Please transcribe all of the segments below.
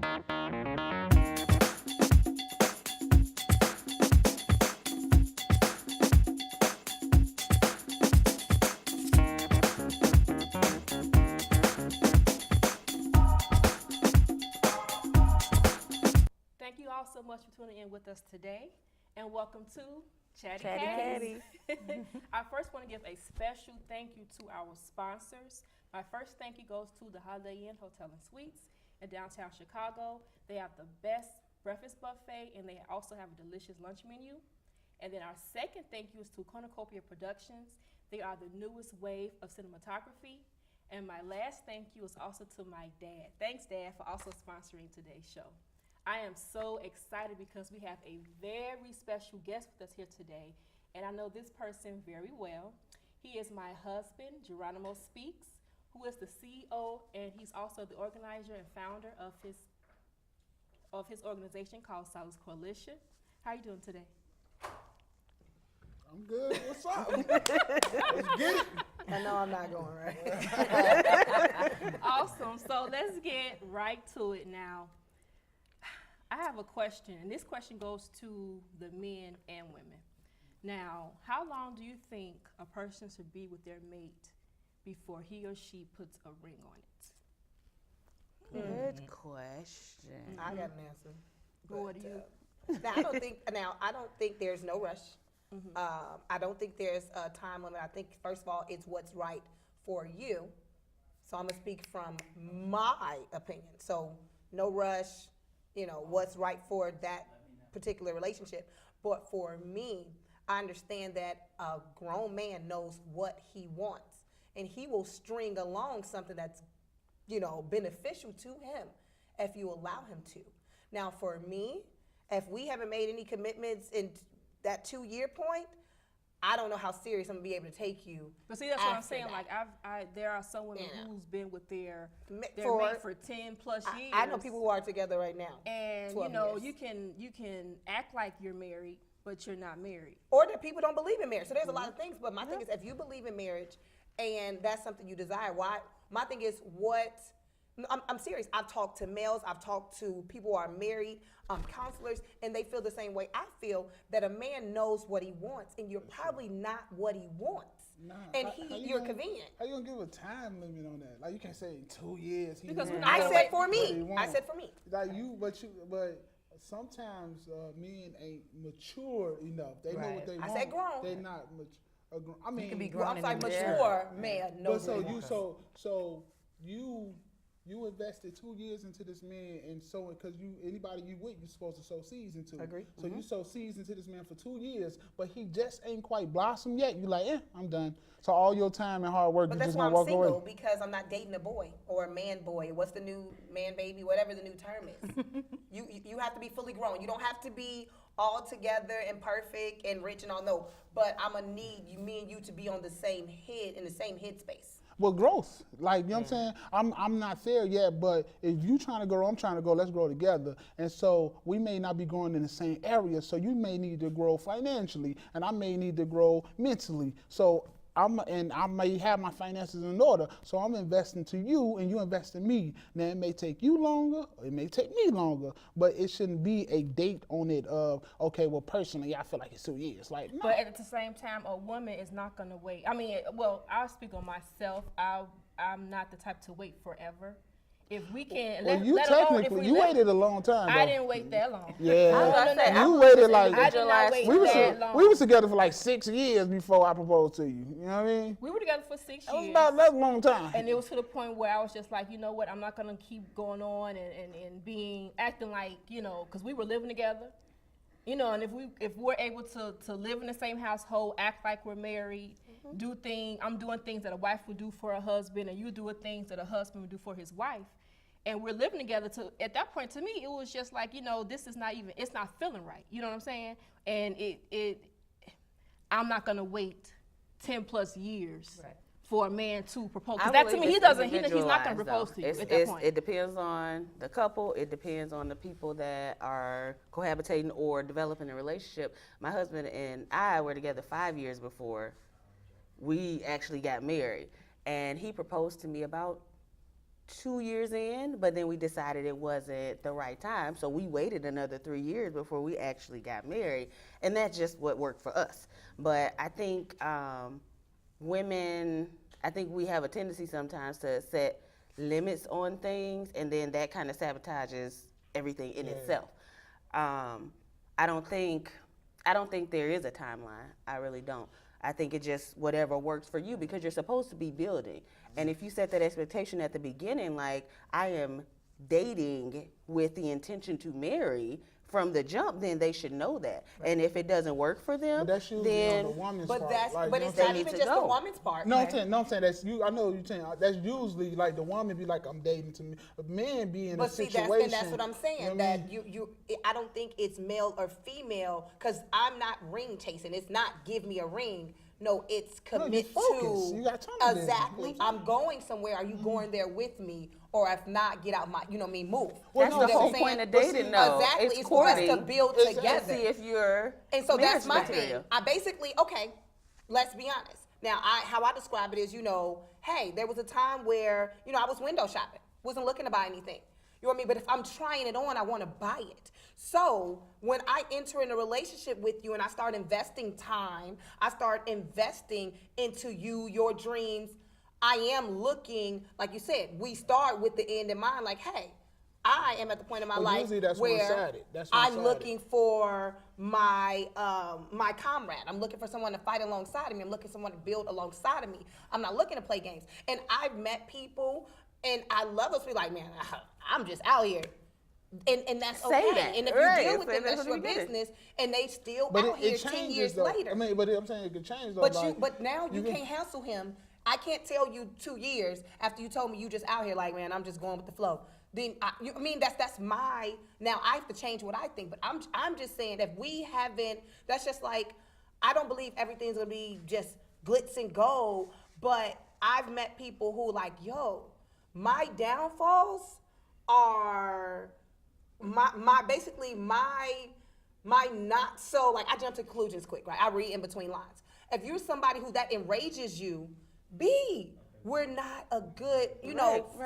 Thank you all so much for tuning in with us today, and welcome to Chatty Chatty Catties. Catties. I first want to give a special thank you to our sponsors. My first thank you goes to the Holiday Inn Hotel and Suites in downtown Chicago. They have the best breakfast buffet, and they also have a delicious lunch menu. And then our second thank you is to Cornucopia Productions. They are the newest wave of cinematography. And my last thank you is also to my dad. Thanks, Dad, for also sponsoring today's show. I am so excited because we have a very special guest with us here today, and I know this person very well. He is my husband, Geronimo Speaks, who is the CEO, and he's also the organizer and founder of his organization called Solace Coalition. How are you doing today? I'm good. What's up? Let's get it. I know I'm not going right. Awesome. So let's get right to it now. I have a question, and this question goes to the men and women. Now, how long do you think a person should be with their mate before he or she puts a ring on it? Good question. I got an answer. What do you? Now I don't think there's no rush. I don't think there's a time limit. I think first of all, it's what's right for you. So I'm gonna speak from my opinion. So no rush. You know, what's right for that particular relationship. But for me, I understand that a grown man knows what he wants, and he will string along something that's, you know, beneficial to him if you allow him to. Now, for me, if we haven't made any commitments in that 2-year point, I don't know how serious I'm gonna be able to take you. But see, that's what I'm after saying. that. Like, there are some women Yeah. who's been with their mate For- for 10 plus years. I know people who are together right now. and 12 you know, years. you can act like you're married, but you're not married. Or that people don't believe in marriage. So there's a lot of things. But my thing is, if you believe in marriage and that's something you desire, why? My thing is, I'm serious. I've talked to males. I've talked to people who are married, counselors, and they feel the same way. I feel that a man knows what he wants, and you're probably not what he wants. Nah, And you're gonna, convenient. How you gonna give a time limit on that? Like you can't say 2 years. Because we're knows not I gonna said wait. for what he me. I wants. said for me. Like but sometimes men ain't mature enough. They know Right. what they I want. said grown. They not mature. I mean, can be Well, grown I'm sorry, in the mature man but knows so what he you wants. you invested 2 years into this man, and so because anybody you with, you're supposed to sow seeds into. Agree. So you sow seeds into this man for 2 years, but he just ain't quite blossomed yet. You like, I'm done. So all your time and hard work, But you that's just why gonna I'm walk single, away. because I'm not dating a boy or a man boy. What's the new man baby? Whatever the new term is. you have to be fully grown. You don't have to be all together and perfect and rich and all. No, but I'm gonna need me and you to be on the same head in the same head space. Well, growth, like, you know what I'm saying? I'm not there yet, but if you trying to grow, I'm trying to grow, let's grow together. And so we may not be growing in the same area, so you may need to grow financially, and I may need to grow mentally. So I may have my finances in order, so I'm investing to you, and you invest in me. Now, it may take you longer, or it may take me longer, but it shouldn't be a date on it of, okay, well, personally, I feel like it's 2 years. Like, no. But at the same time, a woman is not going to wait. I mean, well, I'll speak on myself. I'm not the type to wait forever. If we can, Well, you let alone if technically, we you let- waited a long time, I though. didn't wait that long. Yeah. No. You waited like I did not wait we was that long. we was together for like 6 years before I proposed to you. You know what I mean? We were together for 6 That was years. about that's a long time. And it was to the point where I was just like, you know what, I'm not gonna keep going on and acting like, you know, because we were living together, you know, and if we're able to live in the same household, act like we're married, I'm doing things that a wife would do for a husband, and you doing things that a husband would do for his wife, and we're living together. At that point, to me, it was just like, you know, it's not feeling right. You know what I'm saying? And I'm not gonna wait 10 plus years. Right. For a man to propose, I because that to believe me, it's he's not going to individualized, propose though. to you It's- at that point. It depends on the couple. It depends on the people that are cohabitating or developing a relationship. My husband and I were together 5 years before we actually got married, and he proposed to me about 2 years in, but then we decided it wasn't the right time. So we waited another 3 years before we actually got married. And that's just what worked for us. But I think women, I think we have a tendency sometimes to set limits on things, and then that kind of sabotages everything in itself. I don't think there is a timeline. I really don't. I think it just whatever works for you, because you're supposed to be building. And if you set that expectation at the beginning, like I am dating with the intention to marry from the jump, then they should know that. And if it doesn't work for them, But that's usually then on the woman's But part. that's like, but you know it's what not I'm even need just to the go. woman's part. No, I'm saying that's you. I know you're saying that's usually like the woman be like, I'm dating to me. Men be in But a see, situation. that's what I'm saying. You know what I That mean? I don't think it's male or female, because I'm not ring chasing. It's not give me a ring. No, it's commit focus. to. You got tunnel vision. Exactly. You know what I'm I'm going somewhere. Are you going there with me? Or if not, get out my, you know what I mean, move. Well, that's no, the what whole I'm point saying? of But see, dating, though. Exactly. It's It's for us to courting build Exactly. to together. see if you're And so that's my marriage material. thing. I basically, okay, let's be honest. Now, how I describe it is, hey, there was a time where, I was window shopping, wasn't looking to buy anything. You know what I mean? But if I'm trying it on, I want to buy it. So when I enter in a relationship with you and I start investing time, I start investing into you, your dreams, I am looking, like you said, we start with the end in mind, like, hey, I am at the point in my Well, life usually that's where one-sided. That's I'm one-sided. looking for my my comrade. I'm looking for someone to fight alongside of me. I'm looking for someone to build alongside of me. I'm not looking to play games. And I've met people, and I love those people. Like, man, I'm just out here, and that's Say okay. that. And if Right. you deal with Say them, that that's from your the beginning. business. And they still But out it here changes 10 years though. later. I mean, but I'm saying it could change though. But now you can't hassle him. I can't tell you 2 years after you told me you just out here like, man, I'm just going with the flow. Then that's my, now I have to change what I think. But I'm just saying that we haven't. That's just like, I don't believe everything's gonna be just glitz and gold. But I've met people who like, yo, my downfalls are basically my not so, like, I jump to conclusions quick, right? I read in between lines. If you're somebody who that enrages you, we're not a good,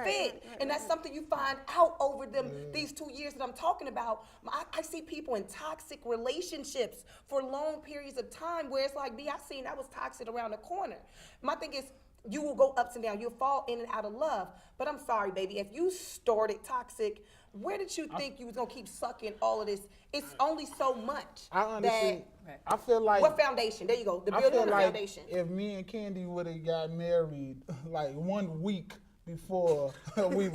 fit. And that's something you find out over these 2 years that I'm talking about. I see people in toxic relationships for long periods of time where it's like, I seen that was toxic around the corner. My thing is, you will go ups and downs. You'll fall in and out of love. But I'm sorry, baby, if you started toxic, where did you think you was gonna keep sucking all of this? It's only so much. I honestly, I feel like. What foundation? There you go. The I building feel of the like foundation. if me and Candy would have got married like 1 week before, we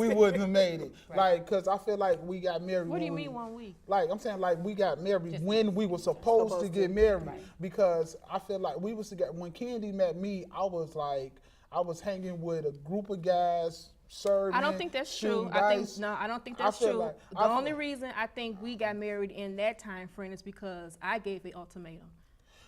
wouldn't have made it. Like, cause I feel like we got married. What do you when mean 1 week? Like, I'm saying, like, we got married when we were supposed to get married. Because I feel like we was together. When Candy met me, I was hanging with a group of guys. Serving, I don't think that's true. shooting I dice. don't think I that's feel true. like- The only reason I think we got married in that time frame is because I gave an ultimatum.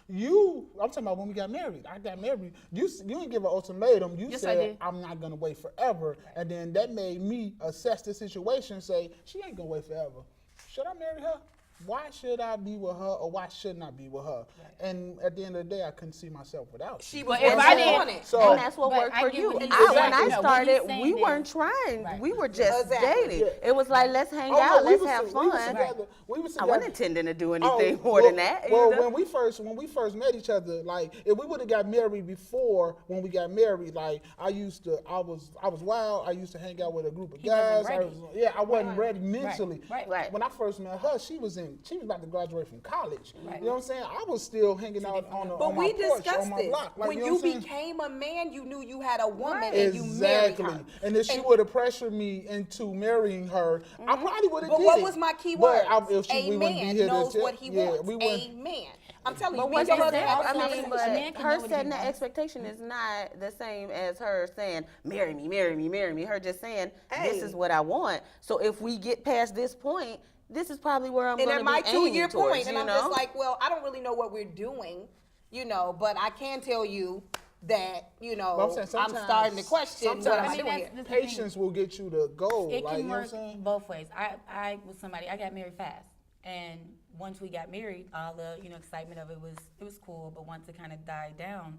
I'm talking about when we got married. I got married. You didn't give an ultimatum. You Yes, I said, did. I'm not going to wait forever. And then that made me assess the situation and say, she ain't going to wait forever. Should I marry her? Why should I be with her or why shouldn't I be with her? And at the end of the day, I couldn't see myself without She you. was But if I didn't- on it. So, And that's what But worked I for get you. what he's When saying. I No, what started, he's saying we is- weren't trying. Right. We were just Exactly. dating. Yeah. It was like, let's hang Oh, no, out, we let's was have we fun. was together. We was I together. wasn't intending to do anything more well, than that. Well, either. when we first met each other, like if we would have got married before when we got married, like I was wild. I used to hang out with a group of guys. wasn't ready. I wasn't ready mentally. Right. When I first met her, she was about to graduate from college. Right. You know what I'm saying? I was still hanging out But on my we porch, discussed on my this. block. Like, When you know you what I'm saying? became a man, you knew you had a woman and you married Exactly. her. And if she would have pressured me into marrying her, I probably would have But did what it. was my key But word? if A we wouldn't be man here knows to what he yeah, wants. we A wouldn't. man. I'm telling you, But me what's and your the husband have a difference? I mean, conversation. A man but can her know what he setting the wants. expectation is not the same as her saying, marry me, marry me, marry me. Her just saying, this Hey. is what I want. So if we get past this point, this is probably where I'm And going at to my be aiming 2-year towards, point, and you I'm know? just like, well, I don't really know what we're doing, but I can tell you that, But I'm saying I'm sometimes- starting to question what sometimes I'm I mean, doing that's here. the thing. Patience will get you to go. It like, can you know what work I'm saying? both ways. I was somebody, I got married fast. And once we got married, all the, excitement of it was cool. But once it kind of died down,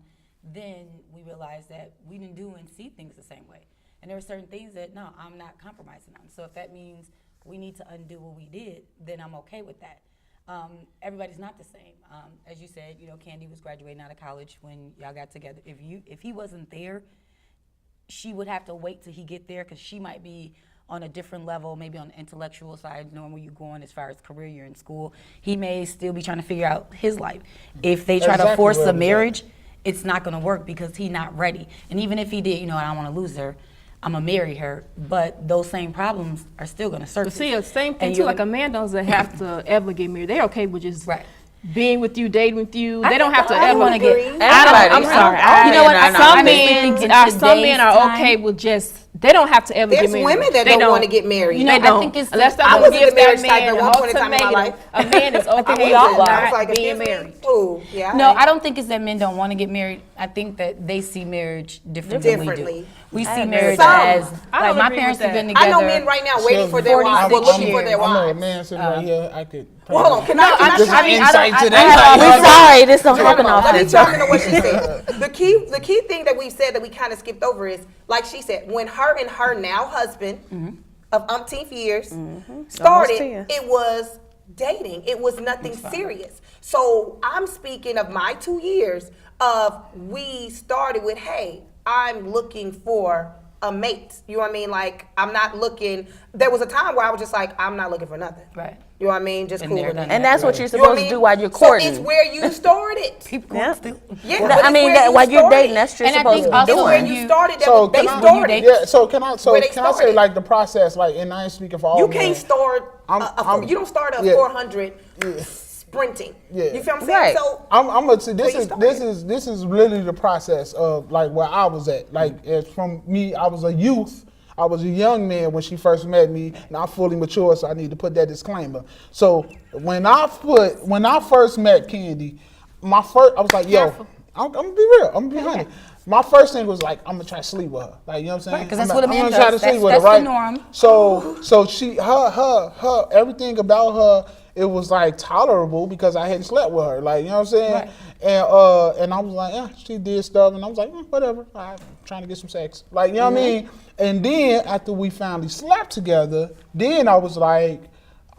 then we realized that we didn't do and see things the same way. And there are certain things that, no, I'm not compromising on. So if that means we need to undo what we did, then I'm okay with that. Everybody's not the same. As you said, you know, Candy was graduating out of college when y'all got together. If he wasn't there, she would have to wait till he get there, because she might be on a different level, maybe on the intellectual side, knowing where you're going as far as career, you're in school. He may still be trying to figure out his life. If they try to force a marriage, it's not gonna work because he's not ready. And even if he did, you know, I don't wanna lose her, I'm gonna marry her, but those same problems are still gonna surface. But see, the same thing too, like a man doesn't have to ever get married. They're okay with just being with you, dating with you. They don't have to ever want to get. I'm sorry. You know what? Some men are okay with just. They don't have to ever get married. There's women that don't want to get married. You know, I think it's unless I was in a marriage type man at one point in time in my life. A man is okay we all with are. not being married. Ooh, yeah. No, I don't think it's that men don't want to get married. I think that they see marriage differently than we do. We see marriage as, like, my parents have been together. I know men right now waiting for their wives, or looking for their I know a wives. man sitting right here. I could. Well, hold on, can I Just I mean, insight to We're that. sorry, this don't happen Let me often. jump into what she said. The key thing that we said that we kind of skipped over is, like she said, when her and her now husband of umpteenth years started, 10. it was dating. It was nothing serious. So I'm speaking of my 2 years of we started with, hey, I'm looking for a mate. You know what I mean? Like, I'm not looking. There was a time where I was just like, I'm not looking for nothing. Right. You know what I mean? Just cool with me. And that's what you're You know what supposed I to mean? do while you're courting. So it's where you started. Yeah. Yeah, Well, but I it's mean, where that you while you're started. dating, that's what you're And I supposed think to be also It's where doing. you started. So They can I- started. Yeah. So can I? So Where they can I say started. like the process? Like, and I ain't speaking for all. You men. can't start. You don't start a 400 sprinting. Yeah. You feel what I'm saying? Right. So I'm gonna say Where you this is really the process of like where I was at. Like, as from me, I was a youth. I was a young man when she first met me. Now I'm fully mature, so I need to put that disclaimer. So when I first met Candy, I was like, yo, I'm gonna be real. I'm gonna be honest. My first thing was like, I'm gonna try to sleep with her. Like, you know what I'm saying? Right, 'cause that's what a man I'm gonna try to does. sleep with That's her, right? the norm. So she, her, everything about her, it was like tolerable because I hadn't slept with her. Like, you know what I'm saying? Right. And I was like, yeah, she did stuff, and I was like, whatever. I'm trying to get some sex. Like, you know what I mean? And then after we finally slept together, then I was like,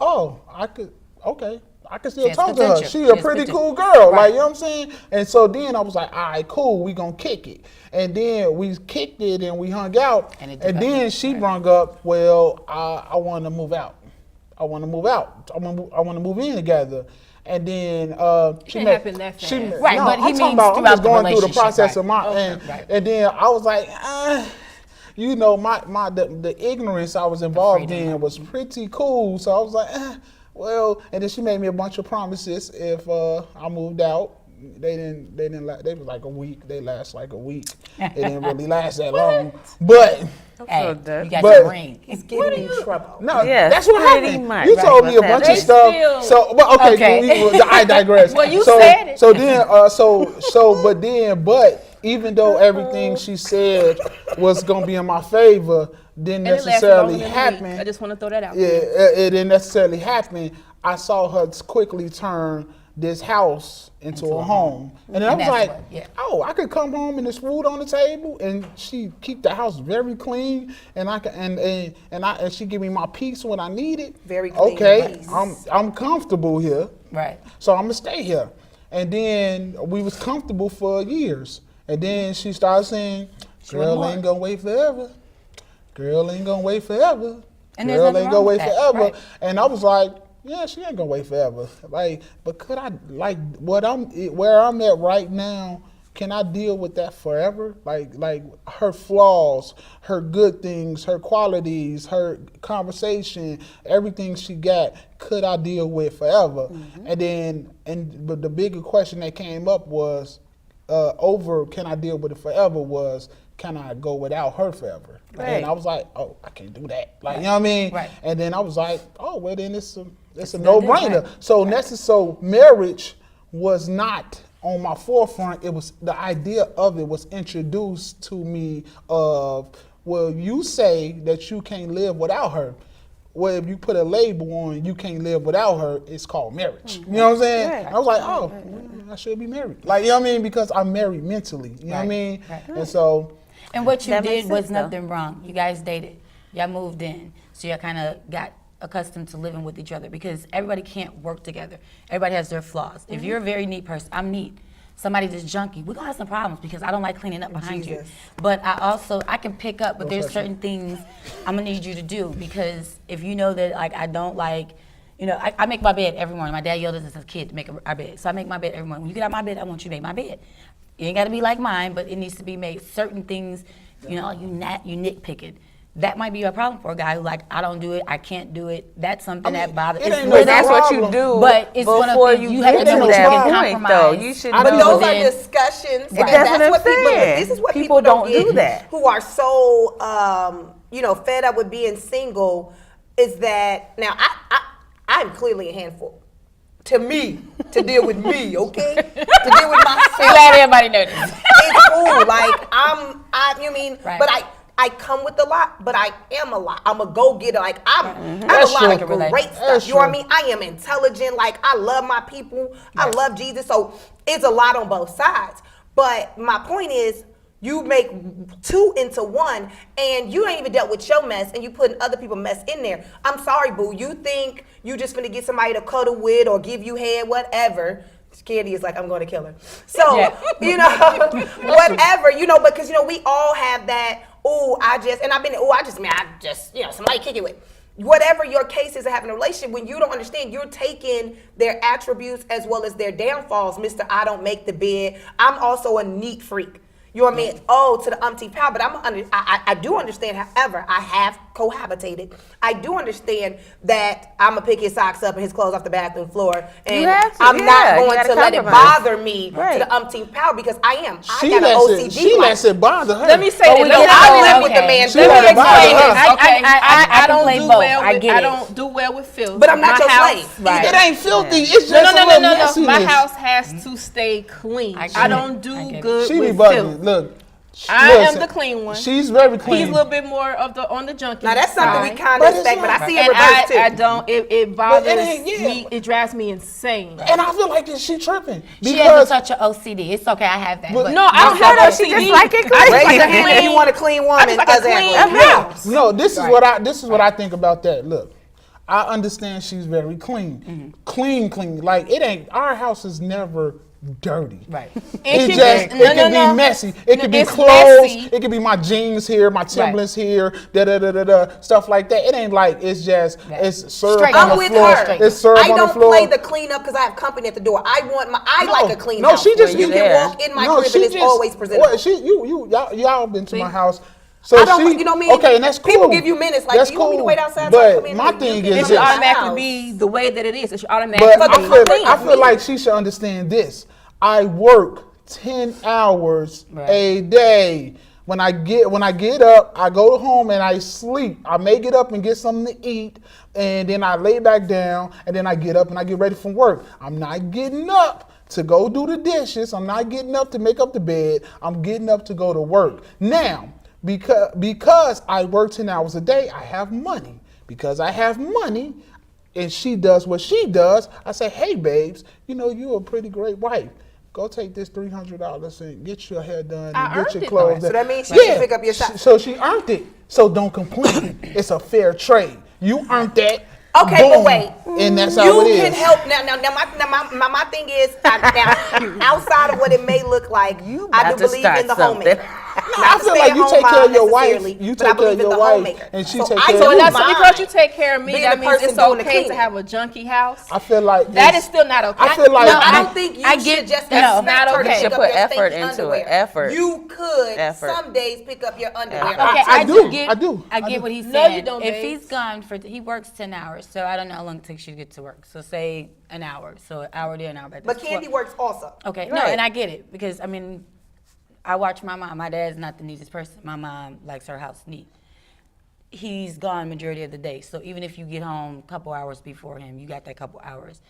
oh, I could still has talk to her. potential. She She a has pretty potential. cool girl. Right. Like, you know what I'm saying? And so then I was like, all right, cool, we gonna kick it. And then we kicked it and we hung out. And it And then developed. she brung up, well, I want to move out. I want to move out. I want to move in together. And then she Can't met, happen that she fast. met- Right, no, but he I'm talking means about, I'm throughout just the going through the relationship, process right. of my, Right. and then I was like, you know, the ignorance I was involved in was pretty cool. So I was like, well, and then she made me a bunch of promises if I moved out. They didn't they was like a week. They last like a week. It didn't really last that long. But Hey, you got But- your ring. it's getting in trouble. no, Yes, that's what pretty happened. much. You Right, told me a what's bunch of happening. stuff. So, but Okay. I digress. Well, you so, said it. So then, but even though everything she said was gonna be in my favor, didn't And it lasted necessarily longer than a week. happen. I just want to throw that out. Yeah, it didn't necessarily happen. I saw her quickly turn this house into a home. And then I was that's like, what- yeah. oh, I could come home and there's food on the table, and she keep the house very clean, and I can and she give me my peace when I need it. Very clean Okay, peace. I'm comfortable here, Right. so I'm gonna stay here. And then we was comfortable for years, and then she started saying, "Girl ain't gonna wait forever. Girl ain't gonna wait forever. And there's Girl nothing ain't gonna wrong wait with that, forever." right. And I was like, yeah, she ain't gonna wait forever. Like, but could I, like, where I'm at right now, can I deal with that forever? Like her flaws, her good things, her qualities, her conversation, everything she got, could I deal with forever? But the bigger question that came up was, over can I deal with it forever, was, can I go without her forever? Right. And I was like, oh, I can't do that. Like, you know what I mean? Right. And then I was like, oh, well, then it's a done, no-brainer. right. So marriage was not on my forefront. It was, the idea of it was introduced to me of, well, you say that you can't live without her. Well, if you put a label on you can't live without her, it's called marriage. You know what I'm saying? Right. I was like, oh, I should be married. Like, you know what I mean? Because I'm married mentally. You know what I Right. mean? Right. And so, And what you That makes did was sense, though. nothing wrong. You guys dated. Y'all moved in. So y'all kind of got accustomed to living with each other because everybody can't work together. Everybody has their flaws. If you're a very neat person, I'm neat. Somebody that's junky, we're gonna have some problems because I don't like cleaning up behind you. Jesus. But I can pick up, but there's certain things I'm gonna need you to do because if you know that like I don't like, I make my bed every morning. My dad yelled at us as a kid to make our bed. So I make my bed every morning. When you get out of my bed, I want you to make my bed. It ain't gotta be like mine, but it needs to be made. Certain things, you nitpick it. That might be a problem for a guy who like, I don't do it, I can't do it. That's something that bothers. it ain't But no that's what you problem. do But it's one of before the- you have to get know to what you that can point, compromise. though. You should But know those that. are discussions, and That's that's what I'm what people. saying. This is what People people don't don't do get, that. who are so fed up with being single. Is that now? I'm clearly a handful. To me, to deal with me, okay? To deal with myself. Glad everybody noticed. It's cool. Like you mean? Right. But I come with a lot, but I am a lot. I'm a go-getter. Like I have That's a lot true. of great stuff. That's You know what I true. mean? I am intelligent. Like I love my people. I love Jesus. So it's a lot on both sides. But my point is, you make two into one, and you ain't even dealt with your mess, and you putting other people's mess in there. I'm sorry, boo. You think you just gonna get somebody to cuddle with or give you head, whatever. Candy is like, I'm going to kill her. So, whatever, because, we all have that, somebody kick it with. Whatever your case is of having a relationship, when you don't understand, you're taking their attributes as well as their downfalls. Mr. I don't make the bed. I'm also a neat freak. You know what I mean? Oh, to the umpteenth power. But I do understand, however, I have cohabitated. I do understand that I'm going to pick his socks up and his clothes off the bathroom floor. And You have to, I'm yeah, not you going gotta to let it compromise. bother me to Right. the umpteenth power because I am. She I got an lets OCD. it. She lets it bother her. Let me say Oh, that. we Let me know I live okay. with the man. She Let let me it bother explain her. this. Okay, I I can don't play do both. well I with. get I it. don't do well with filth. But I'm not My your house- slave. Right. It ain't filthy. Yeah. It's just No. a little messiness. My house has to stay clean. I get I it. don't I do get it. good She be with bugging. filth. Look. I am listen, the clean one. She's very clean. He's a little bit more on the junkie Now, that's something we side. kind But of it's expect, but I not. see it And reversed too. I don't. It bothers ain't- yeah. me. It drives me insane. And I feel like she tripping She because has such an OCD. It's okay, I have that. But- But No, I don't have She OCD. just like it I just clean. like a If clean. you want a clean woman, I just like a clean exactly. house. no, this is what I think about that. Look, I understand she's very clean, clean. Like it ain't. Our house is never dirty. Right. It It can just be- it can be messy. It could be It's clothes. messy. It could be my jeans here, my Timberlands here, stuff like that. It ain't like it's just it's syrup Straight on I'm the with floor. her. It's syrup I on the don't floor. play the clean up because I have company at the door. I like a clean no, house. she just where you be can there. walk in my No, crib she and it's just- always presentable. Well, y'all been to See? my house. So I don't, she, you know what I mean? Okay, and that's cool. People give you minutes, like, that's you want me to cool. wait outside till I come But in? my Like, you thing can is It come should to my this. automatically house. be the way that it is. It should automatically But be clean. I feel like she should understand this. I work 10 hours a day. When I get up, I go home and I sleep. I may get up and get something to eat, and then I lay back down, and then I get up and I get ready for work. I'm not getting up to go do the dishes. I'm not getting up to make up the bed. I'm getting up to go to work. Now, because I work 10 hours a day, I have money. Because I have money, and she does what she does, I say, hey, babes, you're a pretty great wife. Go take this $300 and get your hair done and I get earned your it, clothes though. done. So that means she should pick up your socks. So she earned it. So don't complain. It's a fair trade. You earned that. Okay, but boom, wait. And that's how You it is. can help now. My thing is now, outside of what it may look like, I about do to believe start in the something. homemaker. No, I feel like you take care of your wife. You but I take care believe of in your the wife, homemaker. and she So take I care of don't So you. that's mind because you take care of me. being That the means person it's doing the okay to cleaning. have a junky house. I feel like That is still not okay. I feel like No, I don't think you I should get- just no. expect Not her okay. to You pick should up put your effort stinky into it. underwear. Effort. You could Effort. some days pick up your underwear. Effort. Okay, I I do. do get. I do. I get what he's No, you saying. don't, If babes. he's gone he works 10 hours, so I don't know how long it takes you to get to work. So say an hour. So an hour there, an hour back. But That's Candy 12. works also. Okay, no, Right. and I get it because I watch my mom. My dad's not the neatest person. My mom likes her house neat. He's gone majority of the day, so even if you get home a couple hours before him, you got that couple hours.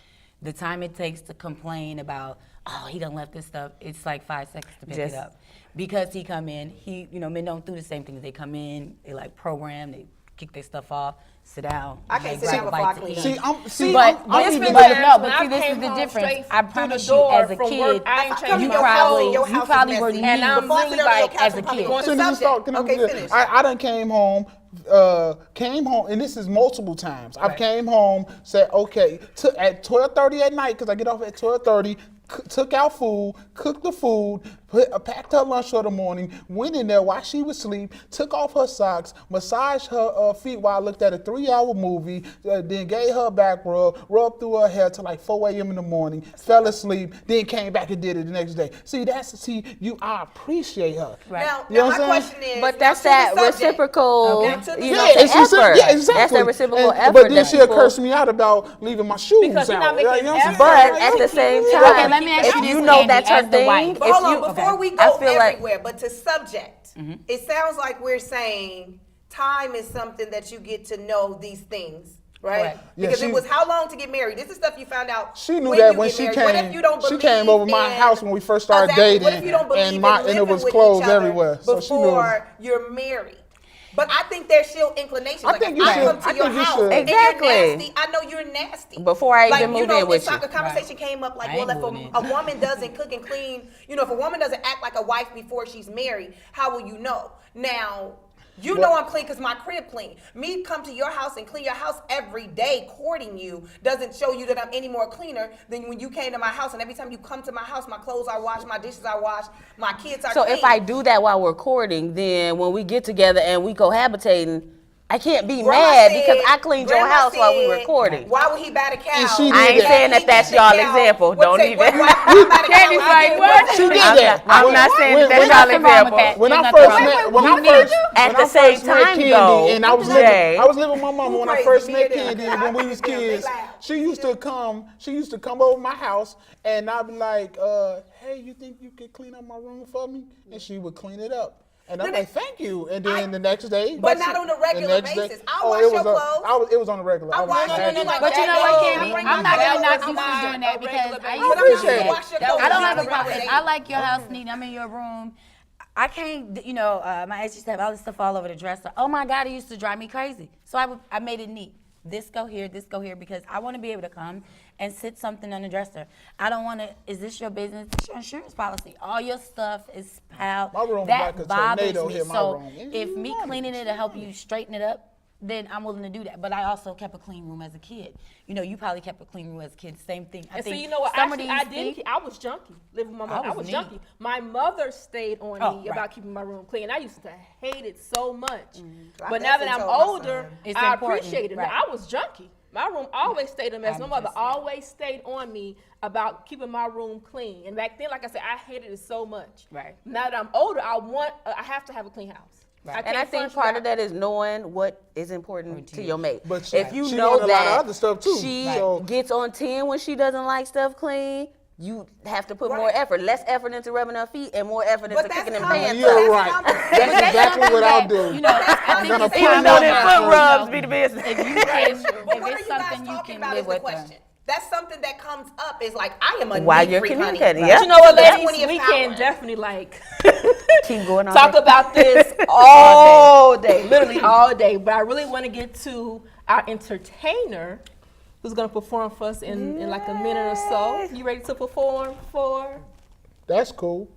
The time it takes to complain about, oh, he done left this stuff, it's like 5 seconds to pick Just- it up. Because he come in, men don't do the same thing. They come in, they like program, they kick their stuff off, sit down. I can't like, sit grab down a before I bite to clean eat. up. See, But there's even been better. times when but I see, this came is the home difference. straight I through the promise you, door as a from kid, work, I ain't If I changing come you to your my house clothes. and your you house probably is were messy, neat. And I'm before I sit really down on your like, couch, as a I'm probably kid. going So to this is subject. can I Okay, finish? finish. I done came home, and this is multiple times. I've came home, said, okay, at 12:30 at night, because I get off at 12:30, took out food, cooked the food, packed her lunch for the morning, went in there while she was asleep, took off her socks, massaged her feet while I looked at a 3-hour movie, then gave her a back rub, rubbed through her hair till like 4 a.m. in the morning, fell asleep, then came back and did it the next day. I appreciate her. Right. Now, You know my what I'm question is, But that's now to that the subject. reciprocal, Now to the you know, subject. the effort. Yeah, exactly. That's that reciprocal And- effort. But then that she'll people- curse me out about leaving my shoes Because you're out. not making You know what I'm effort. saying? But at the same Okay, time, let me ask if you you this, know Candy, that's her as the wife. thing, But if hold you, on, before we I go feel like- everywhere, but to subject, it sounds like we're saying time is something that you get to know these things, right? Correct. Yeah, Because she- it was how long to get married. This is stuff you found out. She knew that you when get she married. came. What if you don't She believe came over my in- house when we first started Exactly. dating, What if you don't believe and in it living was with clothes each other everywhere. So she knew. before you're married? But I think there's still inclinations. I Like think if you I should- come to I your think you house should. and Exactly. you're nasty, I know you're nasty. Before I even Like, moved in with you. A conversation came up like, I well, ain't if moving in. a woman doesn't cook and clean, if a woman doesn't act like a wife before she's married, how will you know? Now, you know I'm clean because my crib clean. Me come to your house and clean your house every day, courting you, doesn't show you that I'm any more cleaner than when you came to my house. And every time you come to my house, my clothes are washed, my dishes are washed, my kids are So clean. if I do that while we're courting, then when we get together and we cohabitating, I can't be mad because I cleaned your Grandma house while we were said, courting. Why would he buy the cow? And she did I ain't that. saying that that's y'all example. Don't even. Candy's like, what? She did I'm that. not- I'm not saying that that's When- y'all nothing wrong with example. that. When I There's first nothing wrong met, with when that. I You first, At when the I same first met time, Candy, though, and I was Jay. living with my mom when I crazy? first Me met and them. Candy, I when we think was it's them. They kids. loud. She used to come over my house, and I'd be like, "Hey, you think you could clean up my room for me?" And she would clean it up. And I'm But like, "Thank you." And then the next day, But not on a regular basis. I'll wash your clothes. It was on a regular. I wash I your had clothes. to- Like But you know that. what, I Candy? bring I'm my not gonna clothes knock you for outside. doing that because I I used to do appreciate that. it. Wash your I clothes don't on have a a problem. regular I basis. like your house neat. I'm in your room. I can't, my ex used to have all this stuff all over the dresser. Oh my God, it used to drive me crazy. So I made it neat. This go here, because I want to be able to come and sit something on the dresser. I don't want to, is this your business? It's your insurance policy. All your stuff is piled. My room was That like a bothers tornado me. hit my So room. if me cleaning it to help you straighten it up, then I'm willing to do that. But I also kept a clean room as a kid. You probably kept a clean room as a kid. Same thing. I And so think you know what? some of Actually, these I didn't. things- I was junky living with my mom. I was was neat. junky. My mother stayed on Oh, me right. about keeping my room clean. I used to hate it so much. I But now that definitely I'm told my older, son. It's I important, appreciate it. right. Now, I was junky. My room always stayed a mess. My I'm mother just- always stayed on me about keeping my room clean. And back then, like I said, I hated it so much. Right. Now that I'm older, I have to have a clean house. Right. And I think part of that is knowing what is important to your mate. But if you she know wanted a lot of that other stuff, too. she Right. So- gets on 10 when she doesn't like stuff clean, you have to put more Right. effort. Less effort into rubbing her feet and more effort into But that's kicking them common. pants You're up. right. common. That's exactly what I'll do. I think gonna it's put Even it though on them my foot rubs be the business. If you can, But if what are it's you guys something you talking can about live is the with. question. That's something that comes up is like, I am a While neat you're freak, communicating, honey. yeah. You know what, That's ladies? when you We have can power. definitely like Keep going on. talk about this all day, literally all day. But I really want to get to our entertainer who's going to perform for us in like a minute or so. You ready to perform for? That's cool.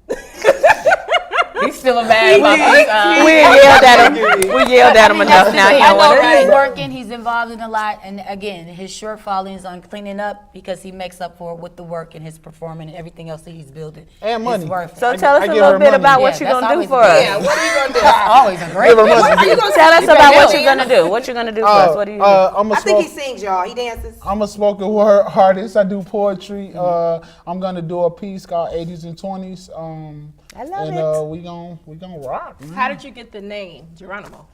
He's still mad about this. We yelled at him. We yelled at him enough now. He I don't know want he's to. working, he's involved in a lot, and again, his shortfall is on cleaning up because he makes up for it with the work and his performing and everything else that he's building. And money. It's worth it. So I tell us give a her little bit money. about what Yeah, you're that's gonna do always for a us. Yeah, what are you gonna do? That's always a great Give her thing. money. What are you gonna Tell us do? about You what better you're gonna do. What you're gonna do for us. What do you do? I'm a I think he smoke. sings, y'all. He dances. I'm a spoken word artist. I do poetry. I'm gonna do a piece called 80s and 20s. I love and it. we gonna rock, man. How did you get the name Geronimo?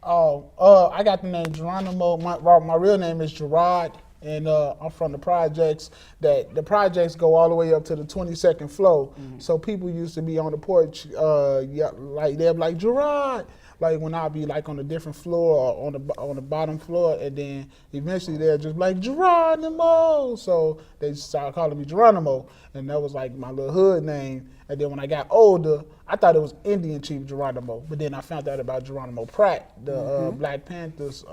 I got the name Geronimo. My real name is Gerard, and I'm from the projects. The projects go all the way up to the 22nd floor. So people used to be on the porch, like they'd be like, Gerard, like when I'll be like on a different floor or on the bottom floor, and then eventually they'll just be like Geronimo. So they started calling me Geronimo, and that was like my little hood name. And then when I got older, I thought it was Indian Chief Geronimo, but then I found out about Geronimo Pratt, the Black Panthers.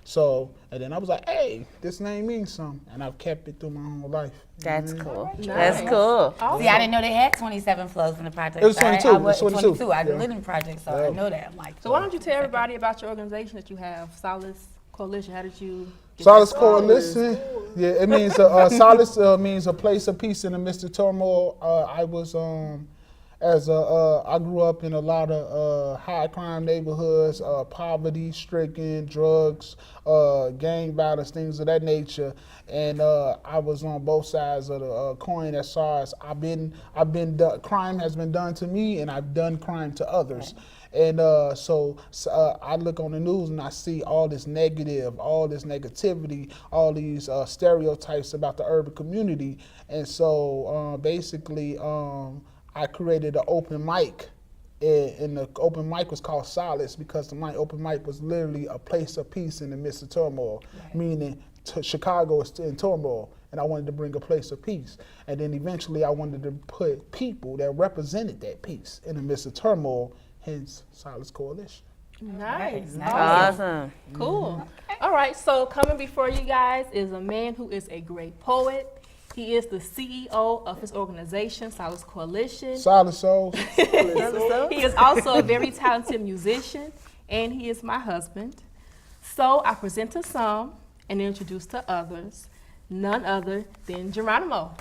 So, and then I was like, hey, this name means something, and I've kept it through my whole life. That's cool. Nice. That's cool. Awesome. See, I didn't know they had 27 flows in the project. It was 22. I was It was 22. I Yeah. live in the project, so I know that. I'm like, So why don't you tell everybody about your organization that you have, Solace Coalition? How did you get Solace that Coalition, yeah, it means solace means a place of peace in the midst of turmoil. I was I grew up in a lot of high crime neighborhoods, poverty stricken, drugs, gang violence, things of that nature, and I was on both sides of the coin as far as crime has been done to me, and I've done crime to others. And so I look on the news and I see all this negativity, all these stereotypes about the urban community. And so basically I created an open mic. And the open mic was called Solace because my open mic was literally a place of peace in the midst of turmoil, meaning Chicago is in turmoil. And I wanted to bring a place of peace. And then eventually I wanted to put people that represented that peace in the midst of turmoil, hence Solace Coalition. Nice. Awesome. Cool. All right, so coming before you guys is a man who is a great poet. He is the CEO of his organization, Solace Coalition. Solace Souls. He is also a very talented musician, and he is my husband. So I present to some and introduce to others, none other than Geronimo.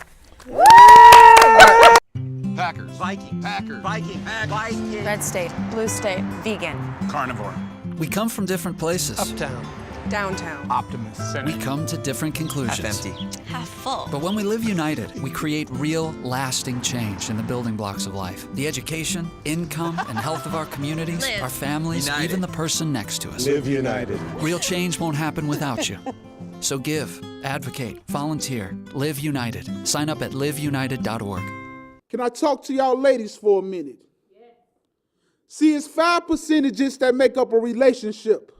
Packers, Viking, Packers, Viking, Viking. Red state, blue state, vegan, Carnivore. We come from different places. Uptown. downtown, Optimist. We come to different conclusions. Half empty. half full. But when we live united, we create real, lasting change in the building blocks of life. The education, income, and health of our communities, Live. our families, United. even the person next to us. Live united. Real change won't happen without you. So give, advocate, volunteer, live united. Sign up at liveunited.org. Can I talk to y'all ladies for a minute? See, it's 5 percentages that make up a relationship.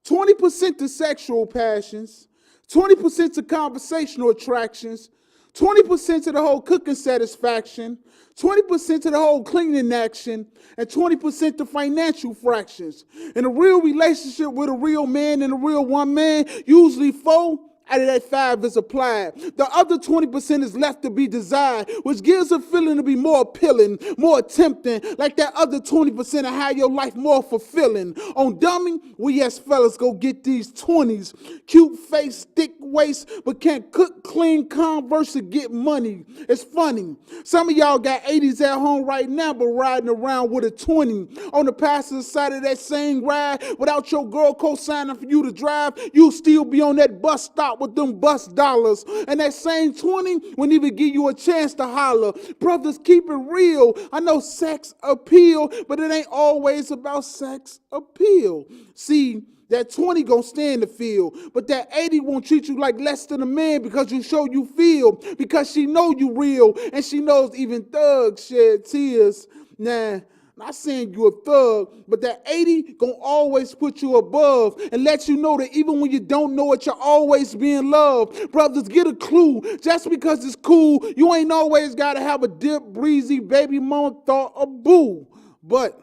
20% to sexual passions, 20% to conversational attractions, 20% to the whole cooking satisfaction, 20% to the whole cleaning action, and 20% to financial fractions. In a real relationship with a real man and a real woman, usually 4 out of that 5 is applied. The other 20% is left to be desired, which gives a feeling to be more appealing, more tempting, like that other 20% of how your life more fulfilling. On dummy, we as fellas go get these 20s. Cute face, thick waist, but can't cook, clean, Converse to get money. It's funny. Some of y'all got 80s at home right now, but riding around with a 20. On the passenger side of that same ride, without your girl co-signing for you to drive, you'll still be on that bus stop with them bus dollars. And that same 20 won't even give you a chance to holler. Brothers, keep it real. I know sex appeal, but it ain't always about sex appeal. See, that 20 gonna stay in the field, but that 80 won't treat you like less than a man because you show you feel, because she know you real, and she knows even thugs shed tears. Nah, not saying you a thug, but that 80 gonna always put you above and let you know that even when you don't know it, you're always being loved. Brothers, get a clue. Just because it's cool, you ain't always gotta have a dip, breezy, baby mama thought, a boo. But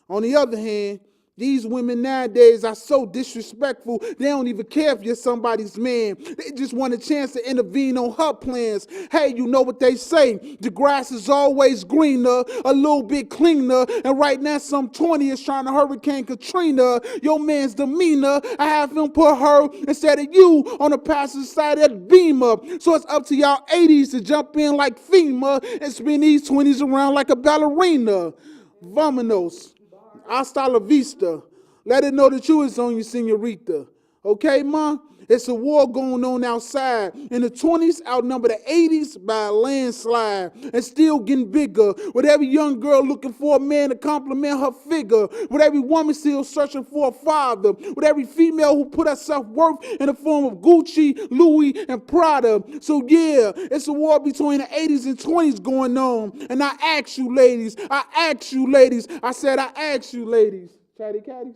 on the other hand, these women nowadays are so disrespectful, they don't even care if you're somebody's man. They just want a chance to intervene on her plans. Hey, you know what they say, the grass is always greener, a little bit cleaner, and right now some 20 is trying to Hurricane Katrina. Your man's demeanor, I have him put her instead of you on the passenger side of that Beamer. So it's up to y'all 80s to jump in like FEMA and spin these 20s around like a ballerina. Vamonos. Hasta la vista. Let it know that you is on you, senorita. Okay, ma? It's a war going on outside. And the 20s outnumber the 80s by a landslide. And still getting bigger. With every young girl looking for a man to compliment her figure. With every woman still searching for a father. With every female who put her self-worth in the form of Gucci, Louis, and Prada. So yeah, it's a war between the 80s and 20s going on. And I ask you ladies, I said I ask you ladies. Chatty Catties,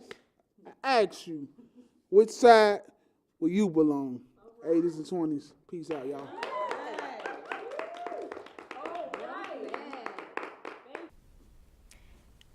I ask you, which side will you belong? 80s and 20s. Peace out, y'all.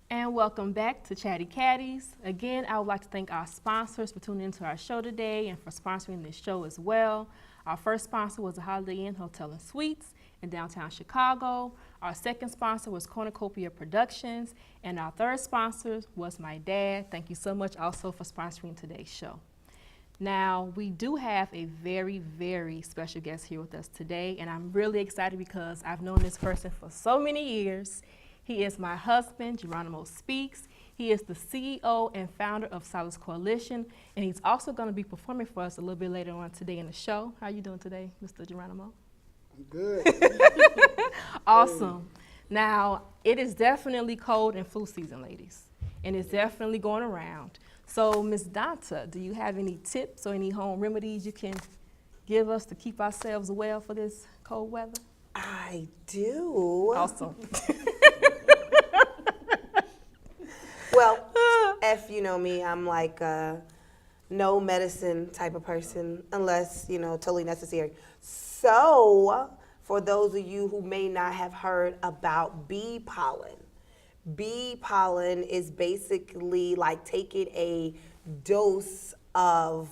And welcome back to Chatty Catties. Again, I would like to thank our sponsors for tuning into our show today and for sponsoring this show as well. Our first sponsor was the Holiday Inn Hotel and Suites in downtown Chicago. Our second sponsor was Cornucopia Productions. And our third sponsor was my dad. Thank you so much also for sponsoring today's show. Now, we do have a very, very special guest here with us today, and I'm really excited because I've known this person for so many years. He is my husband, Geronimo Speaks. He is the CEO and founder of Solace Coalition, and he's also going to be performing for us a little bit later on today in the show. How are you doing today, Mr. Geronimo? I'm good. Awesome. Now, it is definitely cold and flu season, ladies, and it's definitely going around. So, Ms. Donta, do you have any tips or any home remedies you can give us to keep ourselves well for this cold weather? I do. Awesome. Well, if you know me, I'm like a no medicine type of person unless, totally necessary. So, for those of you who may not have heard about bee pollen is basically like taking a dose of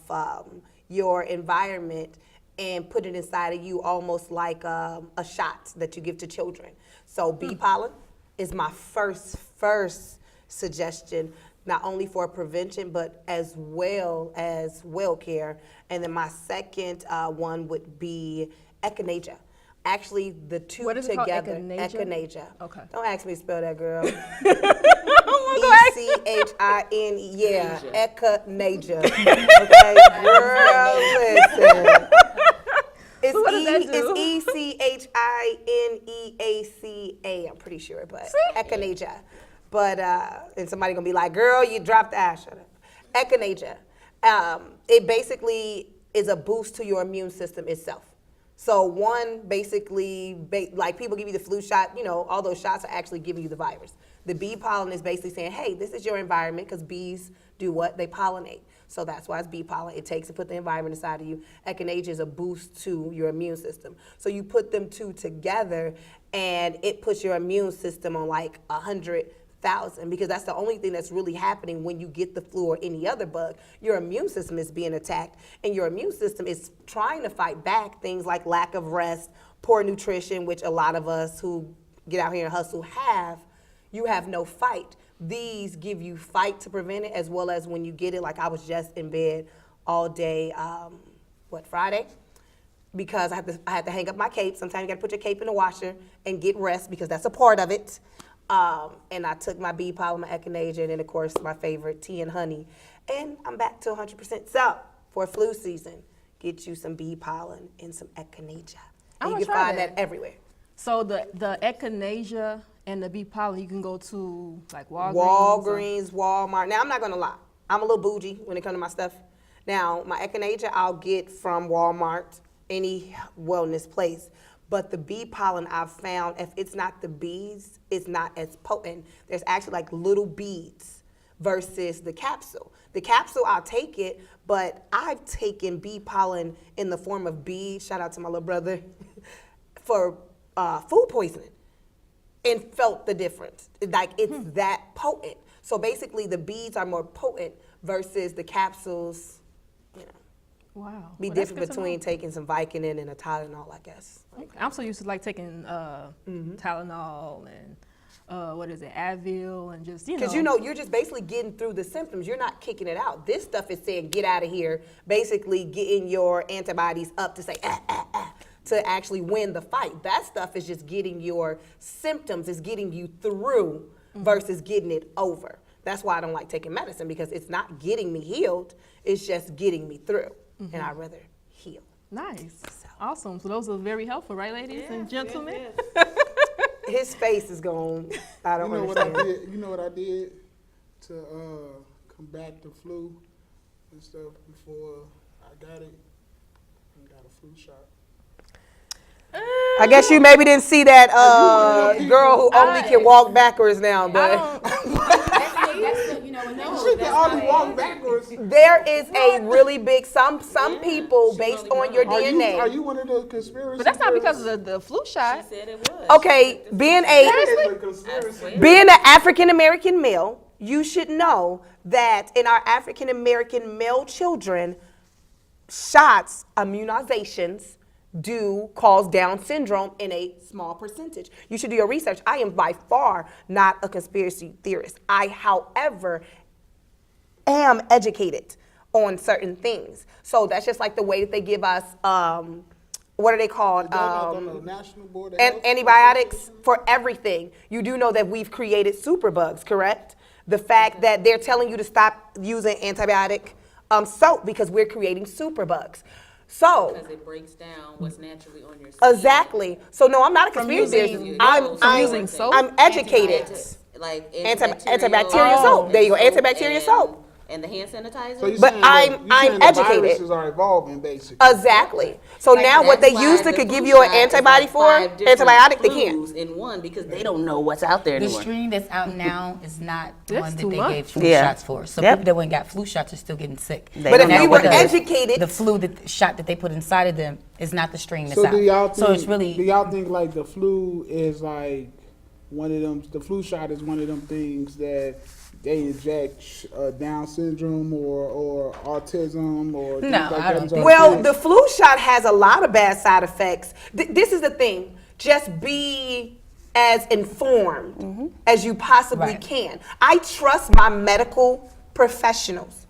your environment and put it inside of you almost like a shot that you give to children. So bee pollen is my first suggestion, not only for prevention, but as well as well care. And then my second one would be echinacea. Actually, the two What is it called? together. Echinacea? Okay. Don't ask me to spell that, girl. Oh Echin, yeah, echinacea. Okay, girl, listen. It's So what does that do? It's Echineaca. I'm pretty sure, but echinacea. But and somebody gonna be like, "Girl, you dropped the I." Shut up. Echinacea. It basically is a boost to your immune system itself. So one, basically, like people give you the flu shot, all those shots are actually giving you the virus. The bee pollen is basically saying, hey, this is your environment, because bees do what? They pollinate. So that's why it's bee pollen. It takes and put the environment inside of you. Echinacea is a boost to your immune system. So you put them two together, and it puts your immune system on like 100,000, because that's the only thing that's really happening when you get the flu or any other bug. Your immune system is being attacked, and your immune system is trying to fight back things like lack of rest, poor nutrition, which a lot of us who get out here and hustle have. You have no fight. These give you fight to prevent it, as well as when you get it, like I was just in bed all day, Friday? Because I had to hang up my cape. Sometimes you gotta put your cape in the washer and get rest, because that's a part of it. And I took my bee pollen, my echinacea, and then of course my favorite, tea and honey. And I'm back to 100%. So for flu season, get you some bee pollen and some echinacea. And you can find that everywhere. So the echinacea and the bee pollen, you can go to like Walgreens. Walgreens, Walmart. Now I'm not gonna lie, I'm a little bougie when it comes to my stuff. Now my echinacea I'll get from Walmart, any wellness place. But the bee pollen I've found, if it's not the bees, it's not as potent. There's actually like little beads versus the capsule. The capsule, I'll take it, but I've taken bee pollen in the form of bees, shout out to my little brother, for food poisoning, and felt the difference. Like it's that potent. So basically the beads are more potent versus the capsules, Wow. be different between taking some Vicodin and a Tylenol, I guess. Okay. I'm so used to like taking Tylenol and Advil and just, Because you're just basically getting through the symptoms. You're not kicking it out. This stuff is saying get out of here, basically getting your antibodies up to say to actually win the fight. That stuff is just getting your symptoms, is getting you through versus getting it over. That's why I don't like taking medicine, because it's not getting me healed, it's just getting me through. And I'd rather heal. Nice. Awesome. So those are very helpful, right, ladies and gentlemen? His face is going, I don't understand. You know what I did to combat the flu and stuff before I got it? I got a flu shot. I guess you maybe didn't see that girl who only can walk backwards now, but That's, when already walked backwards. There is a really big, some people, based on your Are DNA. you one of those conspiracy? But that's not because of the flu shot. Said it was. Okay, being an African American male, you should know that in our African American male children, shots, immunizations, do cause Down syndrome in a small percentage. You should do your research. I am by far not a conspiracy theorist. I, however, am educated on certain things. So that's just like the way that they give us, what are they called? National Board of Antibiotics for everything. You do know that we've created superbugs, correct? The fact that they're telling you to stop using antibiotic soap because we're creating superbugs. So Because it breaks down what's naturally on your skin. exactly. So no, I'm not a conspiracy theorist. I'm using soap? I'm educated. Like Antibacterial soap. There you go. Antibacterial soap. And the hand sanitizer. So But I'm the educated. viruses are evolving, basically. Exactly. So now what they used to could give you an antibody for, antibiotic, they can't. In one because they don't know what's out there The anymore. strain that's out now is not the That's one that too they much. gave flu Yeah. shots for. So Yep. people that went and got flu shots are still getting sick. They But don't if know we what were it is. educated, The flu shot that they put inside of them is not the strain that's So out. do y'all think? So it's really Do y'all think like the flu is like one of them? The flu shot is one of them things that they inject Down syndrome or autism or things No, like I that don't into think our well, kids? the flu shot has a lot of bad side effects. This is the thing. Just be as informed as you possibly Right. can. I trust my medical professionals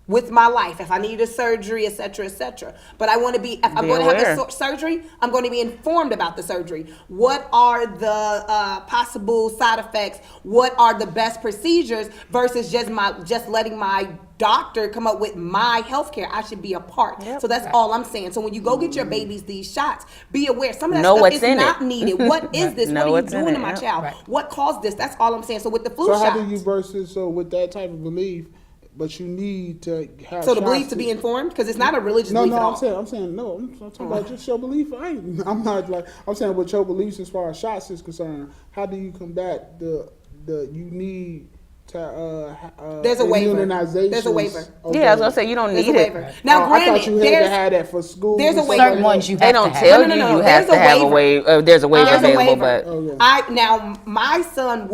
with my life. If I need a surgery, et cetera, but I want to be, if I'm Be going to have aware. the surgery, I'm going to be informed about the surgery. What are the possible side effects? What are the best procedures versus just letting my doctor come up with my healthcare? I should be a part. So that's all I'm saying. So when you go get your babies these shots, be aware. Some of that Know stuff what's is in not it. needed. What is this? Know What are you what's in doing it, to my yeah. child? Right. What caused this? That's all I'm saying. So with the flu So shot, how do you versus so with that type of belief? But you need to have. so the belief shots to be informed, because it's not a religious No, belief no, at all. I'm saying no. I'm talking about just your belief. I'm not like I'm saying with your beliefs as far as shots is concerned. How do you combat the you need to There's a waiver. immunizations? There's a waiver. Okay. Yeah, I was gonna say you don't There's need a it. waiver. Now, I granted, thought you had to there's have that for school. there's a and waiver. stuff certain like ones that. you They have don't to tell have. No, you no, no, you there's have to a have a waiver. waiver. There's a waiver There's a available, waiver. but Now my son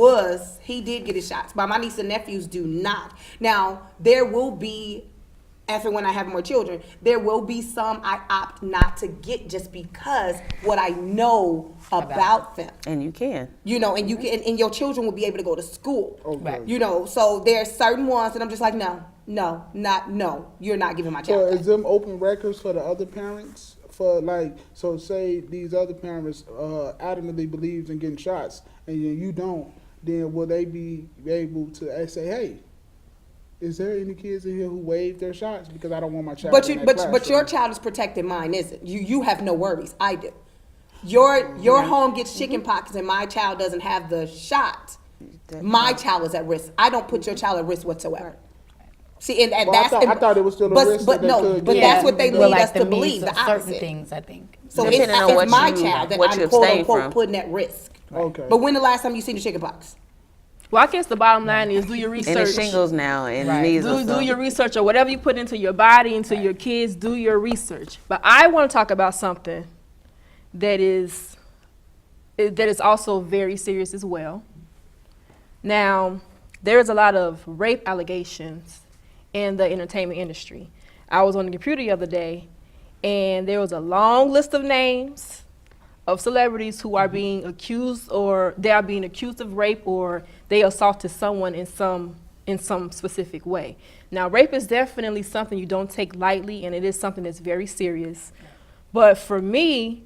he did get his shots, but my niece and nephews do not. Now there will be, after when I have more children, there will be some I opt not to get just because what I know about them. and you can. You know, and you can, and your children will be able to go to school. Okay. You know, so there are certain ones that I'm just like, no, you're not giving my So child is them open records for the other parents? For like, so say these other parents adamantly believes in getting shots, and you don't, then will they be able to say, hey, is there any kids in here who waived their shots because I don't want my child? But in you, that but your classroom? child is protected. Mine isn't. You have no worries. I do. Your home gets chicken pox and my child doesn't have the shot. My child is at risk. I don't put your child at risk whatsoever. See, and Well, that's I thought it was still a but, risk but that they no, could but get. that's what they Well, lead like us to meats believe. of The certain opposite. things, I think. So Depending on it's what my you- child that what I'm you quote abstain unquote from. putting at risk. Okay. But when the last time you seen the chicken pox? Well, I guess the bottom line is do your And research. it's shingles now and Right. measles. Do so- your research, or whatever you put into your body, into your kids, do your research. But I want to talk about something that is also very serious as well. Now, there's a lot of rape allegations in the entertainment industry. I was on the computer the other day, and there was a long list of names of celebrities who are being accused, or they are being accused of rape, or they assaulted someone in some specific way. Now, rape is definitely something you don't take lightly, and it is something that's very serious. But for me,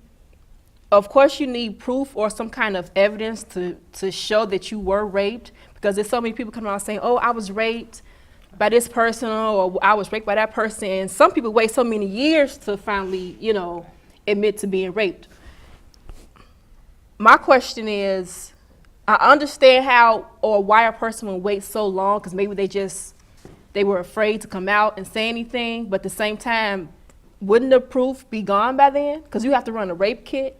of course, you need proof or some kind of evidence to show that you were raped, because there's so many people coming out saying, oh, I was raped by this person, or I was raped by that person. And some people wait so many years to finally, admit to being raped. My question is, I understand how or why a person would wait so long, because maybe they were afraid to come out and say anything, but at the same time, wouldn't the proof be gone by then? Because you have to run a rape kit,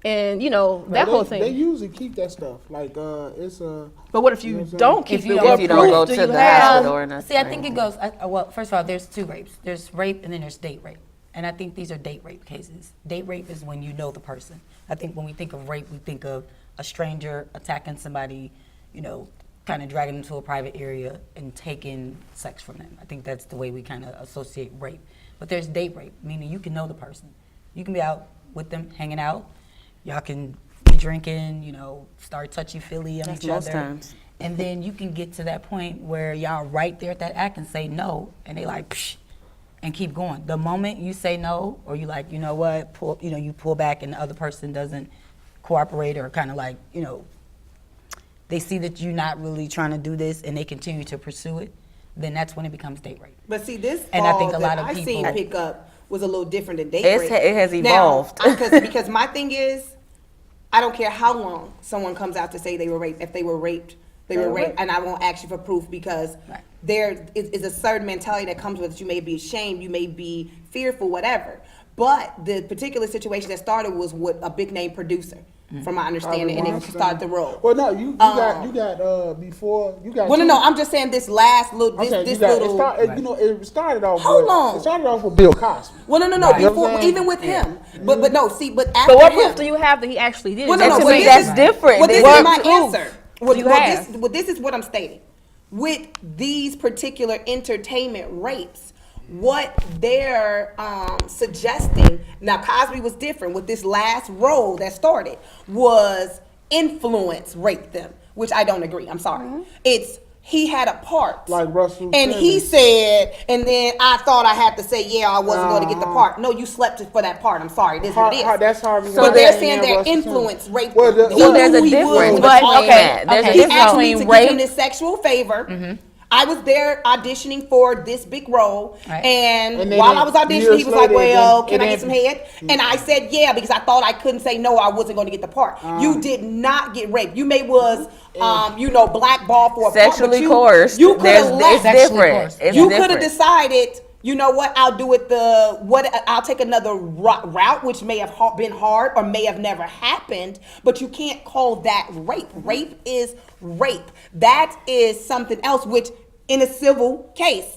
and that whole thing. They usually keep that stuff. Like it's But what if you don't keep it? If What you don't proof go do to you the have? hospital or nothing. See, I think it goes, well, first of all, there's two rapes. There's rape and then there's date rape. And I think these are date rape cases. Date rape is when you know the person. I think when we think of rape, we think of a stranger attacking somebody, kind of dragging them to a private area and taking sex from them. I think that's the way we kind of associate rape. But there's date rape, meaning you can know the person. You can be out with them, hanging out. Y'all can be drinking, start touchy-feely on That's each most other. times. And then you can get to that point where y'all right there at that act and say no, and they like, psh, and keep going. The moment you say no, or you like, you know what, you pull back and the other person doesn't cooperate or kind of like, they see that you're not really trying to do this and they continue to pursue it, then that's when it becomes date rape. But see, this And I think a lot that of I seen people- pick up was a little different than date It rape. has Now, evolved. because my thing is, I don't care how long someone comes out to say they were raped. If they were raped, they were raped, and I won't ask you for proof because Right. there is a certain mentality that comes with it. You may be ashamed, you may be fearful, whatever. But the particular situation that started was with a big name producer, from my understanding, and it started to roll. Well, no, you got before you got. Well, no, I'm just saying this last little, this little. It started off. Hold with, on. It started off with Bill Cosby. Well, no, You know what before, I'm saying? even with him. But no, see, but after But what him, proof do you have that he actually did it? Well, no, And no, to well, me, this that's is- different. Well, this What is my proof answer. do you have? This is what I'm stating. With these particular entertainment rapes, what they're suggesting, now Cosby was different. With this last role that started was influence rape them, which I don't agree. I'm sorry. It's he had a part. Like Russell and he Simmons. said, and then I thought I had to say, yeah, I wasn't going to get the part. No, you slept for that part. I'm sorry. This is what it is. That's Harvey So Weinstein they're and saying their Russell influence Simmons. raped Well, them. the- He Well, knew there's a who he difference was. But, between okay, that. There's okay. a He difference asked me to between give him rape. this sexual favor. I was there auditioning for this big role, Right. and And then while I was auditioning, years he was like, later, "Well, then- can I get some head?" And I said, "Yeah," because I thought I couldn't say no. I wasn't going to get the part. You did not get raped. You may was, blackballed for a Sexually part, but coerced. you could have It's left. different. It's You could have different. decided, you know what? I'll do it I'll take another route, which may have been hard or may have never happened, but you can't call that rape. Rape is rape. That is something else, which in a civil case,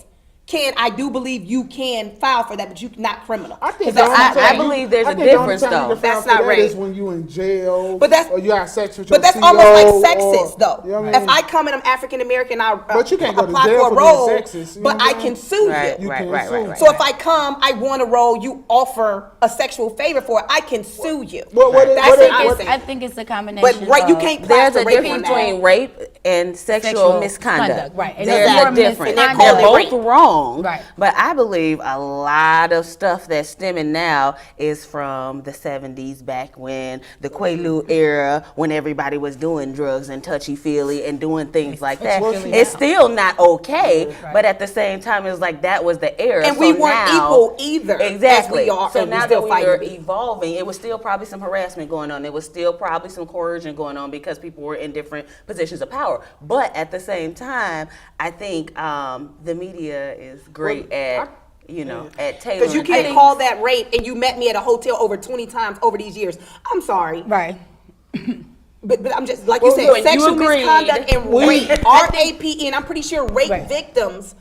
I do believe you can file for that, but you're not criminal. I think 'Cause that's the only not time I rape. believe there's I a think the only difference, time you though. can file That's for not that rape. is when you in jail. But that's- or you have sex with your But that's CO, almost like or- sexist, though. You know what I mean? If I come and I'm African American, I But you can't go to apply jail for a for being role, sexist, you know but what I I'm can saying? sue Right, you. can right, sue. right, right. So if I come, I want a role, you offer a sexual favor for it, I can sue you. What That's what what is- I'm what- saying. I think it's a combination. But right, you of can't There's a plaster rape difference on that. between rape and sexual misconduct. right. And There's it's a more difference. misconduct. They're Call it both rape. wrong. Right. But I believe a lot of stuff that's stemming now is from the 70s, back when the Quaalude era, when everybody was doing drugs and touchy-feely and doing things like that. Touchy-feely It's now. still not okay, Right. but at the same time, it's like that was the era. And So we weren't now- equal either, as Exactly. we are, So and we now still that we were fighting. evolving, it was still probably some harassment going on. There was still probably some coercion going on because people were in different positions of power. But at the same time, I think the media is great at tailoring. Because you can't things. call that rape, and you met me at a hotel over 20 times over these years. I'm sorry. Right. But I'm just, like you said, when you sexual agreed, misconduct and rape, R-A-P-E, and I'm pretty sure rape Right. victims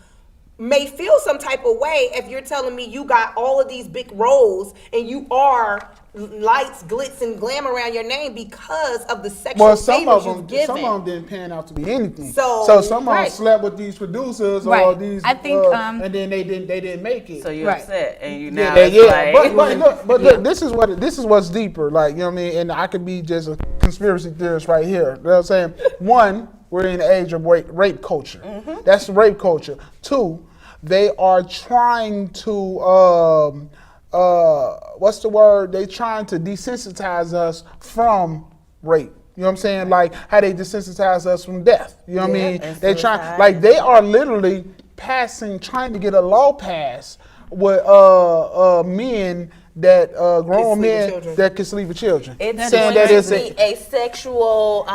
may feel some type of way if you're telling me you got all of these big roles and you are lights, glitz, and glam around your name because of the sexual Well, some favors of you've them, given. some of them didn't pan out to be anything. So, some of them right. slept with these producers or Right. these, I think, and then they didn't make it. So you're Right. upset, and you Yeah, now it's like, look, this is what's deeper. Like, you know what I mean? And I could be just a conspiracy theorist right here. You know what I'm saying? One, we're in the age of rape culture. That's rape culture. Two, they are trying to what's the word? They trying to desensitize us from rape. You know what I'm saying? Like how they desensitize us from death. You know what I mean? and They try, suicide. like they are literally trying to get a law passed with men that grown sleep with men children. that can sleep with children. it's saying going that to it's be a sexual.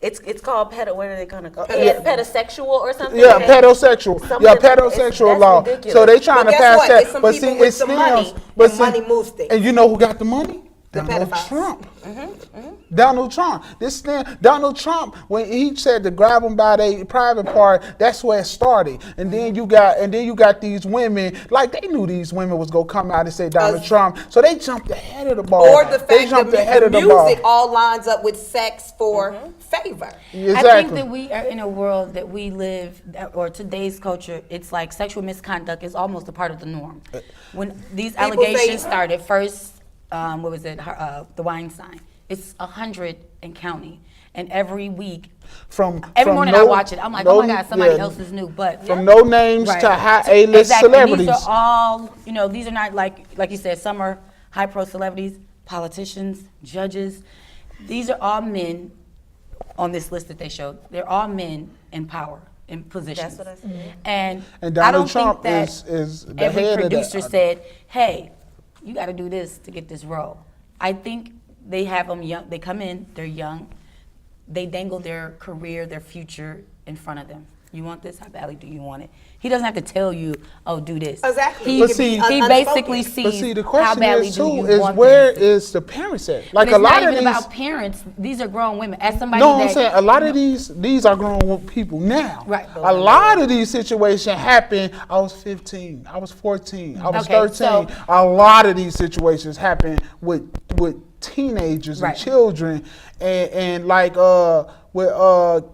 It's called what are they gonna call it? Pedosexual or something? yeah, pedosexual. Something Yeah, like- pedosexual that's law. ridiculous. So they trying But to guess pass what? that. It's some But people see, with it some stems. money, But and money moves things. And you know who got the money? Donald pedophiles. Trump. Donald Trump. Donald Trump, when he said to grab them by their private part, that's where it started. And then you got these women, like they knew these women was gonna come out and say Donald Trump, so they jumped ahead of the ball. Or the they fact jumped that ahead the of the music ball. all lines up with sex for favor. Exactly. I think that we are in a world that we live, or today's culture, it's like sexual misconduct is almost a part of the norm. When these allegations started, first, what was it, the Weinstein, it's 100 and counting. And every week, every morning I watch it, I'm like, oh my God, somebody else is new. But from no names to high A-list exactly. celebrities. These are all, these are not like you said, some are high pro celebrities, politicians, judges. These are all men on this list that they showed. They're all men in power, in positions. That's what I said. And I Donald don't Trump think that is the every head of producer that. said, hey, you got to do this to get this role. I think they have them young. They come in, they're young. They dangle their career, their future in front of them. You want this? How badly do you want it? He doesn't have to tell you, oh, do this. Exactly. He, But see- he unspoken. basically But sees see, the how question badly is do you too is want where things. is the parents at? Like But a it's lot not of even these. about parents. These are grown women. As somebody No, that, I'm saying a lot of these are grown people now. Right. A lot of these situations happen. I was 15. I was 14. I was Okay, 13. so- A lot of these situations happen with teenagers and Right. children, and like with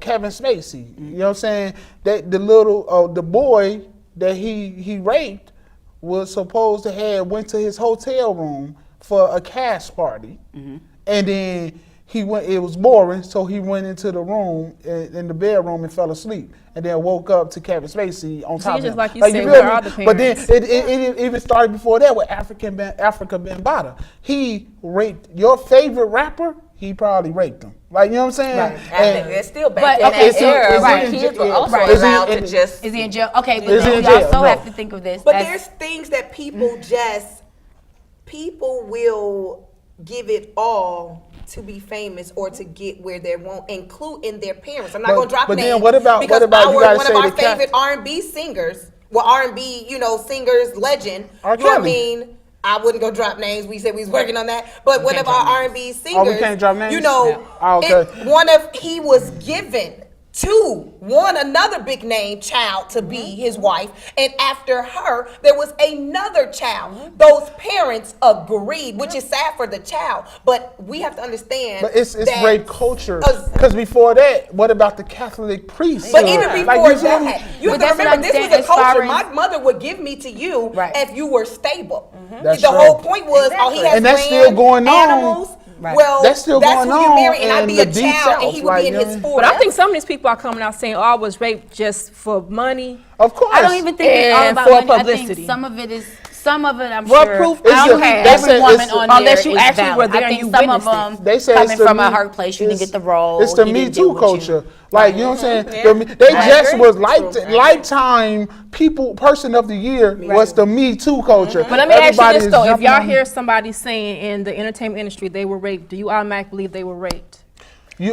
Kevin Spacey. You know what I'm saying? That the little the boy that he raped was supposed to have went to his hotel room for a cast party, and then he went. It was boring, so he went into the room in the bedroom and fell asleep, and then woke up to Kevin Spacey on top of just him. like you said, feel where me? are the But then parents? it even started before that with Africa Bambaataa. He raped your favorite rapper. He probably raped him. Like, you know what I'm saying? Right. And- It's still But, back in okay, that so- era right. where kids were Yeah. also Right. Is he allowed to in- just. Is he in jail? Okay, but Is he then in we jail? also No. have to think of this. But as- there's things that people will give it all to be famous or to get where they want, including their parents. I'm not But- going to drop but names. then what about because you gotta one say of our the cat- favorite R&B singers, R&B, singers, legend. R. You know what I Kelly. mean? I wouldn't go drop names. We said we was working on that. But one of our R&B singers, can't drop names? you know, Yeah. Oh, okay. he was given to another big name child to be his wife, and after her there was another child. Those parents agreed, which is sad for the child, but we have to understand. But it's that rape culture. us- Because before that, what about the Catholic priests? But even before you feel me? that, you have But to that's what remember I'm this saying, was a as far culture. as- My mother would give me to you Right. if you were stable. That's the true. whole point was, oh, he has And that's land, still going on. animals. Right. Well, That's still going who you on marry, and I'd in be a the Deep child, and South, he would like, be in you his know. 40s. But I think some of these people are coming out saying, "Oh, I was raped just for money." Of course. I don't even think it's all And about for money. I publicity. think some of it, I'm What sure. proof I is don't you think have? every They say woman it's- on Unless there you is actually valid. were there I and think you some of witnessed it. them They say coming it's the from a Me- hurt place, you didn't it's- get the role. It's the he Me didn't deal Too with you. culture. Like, you know what I'm saying? Yeah. They I just agree. was lifetime person of the year was the Me Too culture. But let me ask Everybody you this is though: if jumping y'all on- hear somebody saying in the entertainment industry they were raped, do you automatically believe they were raped?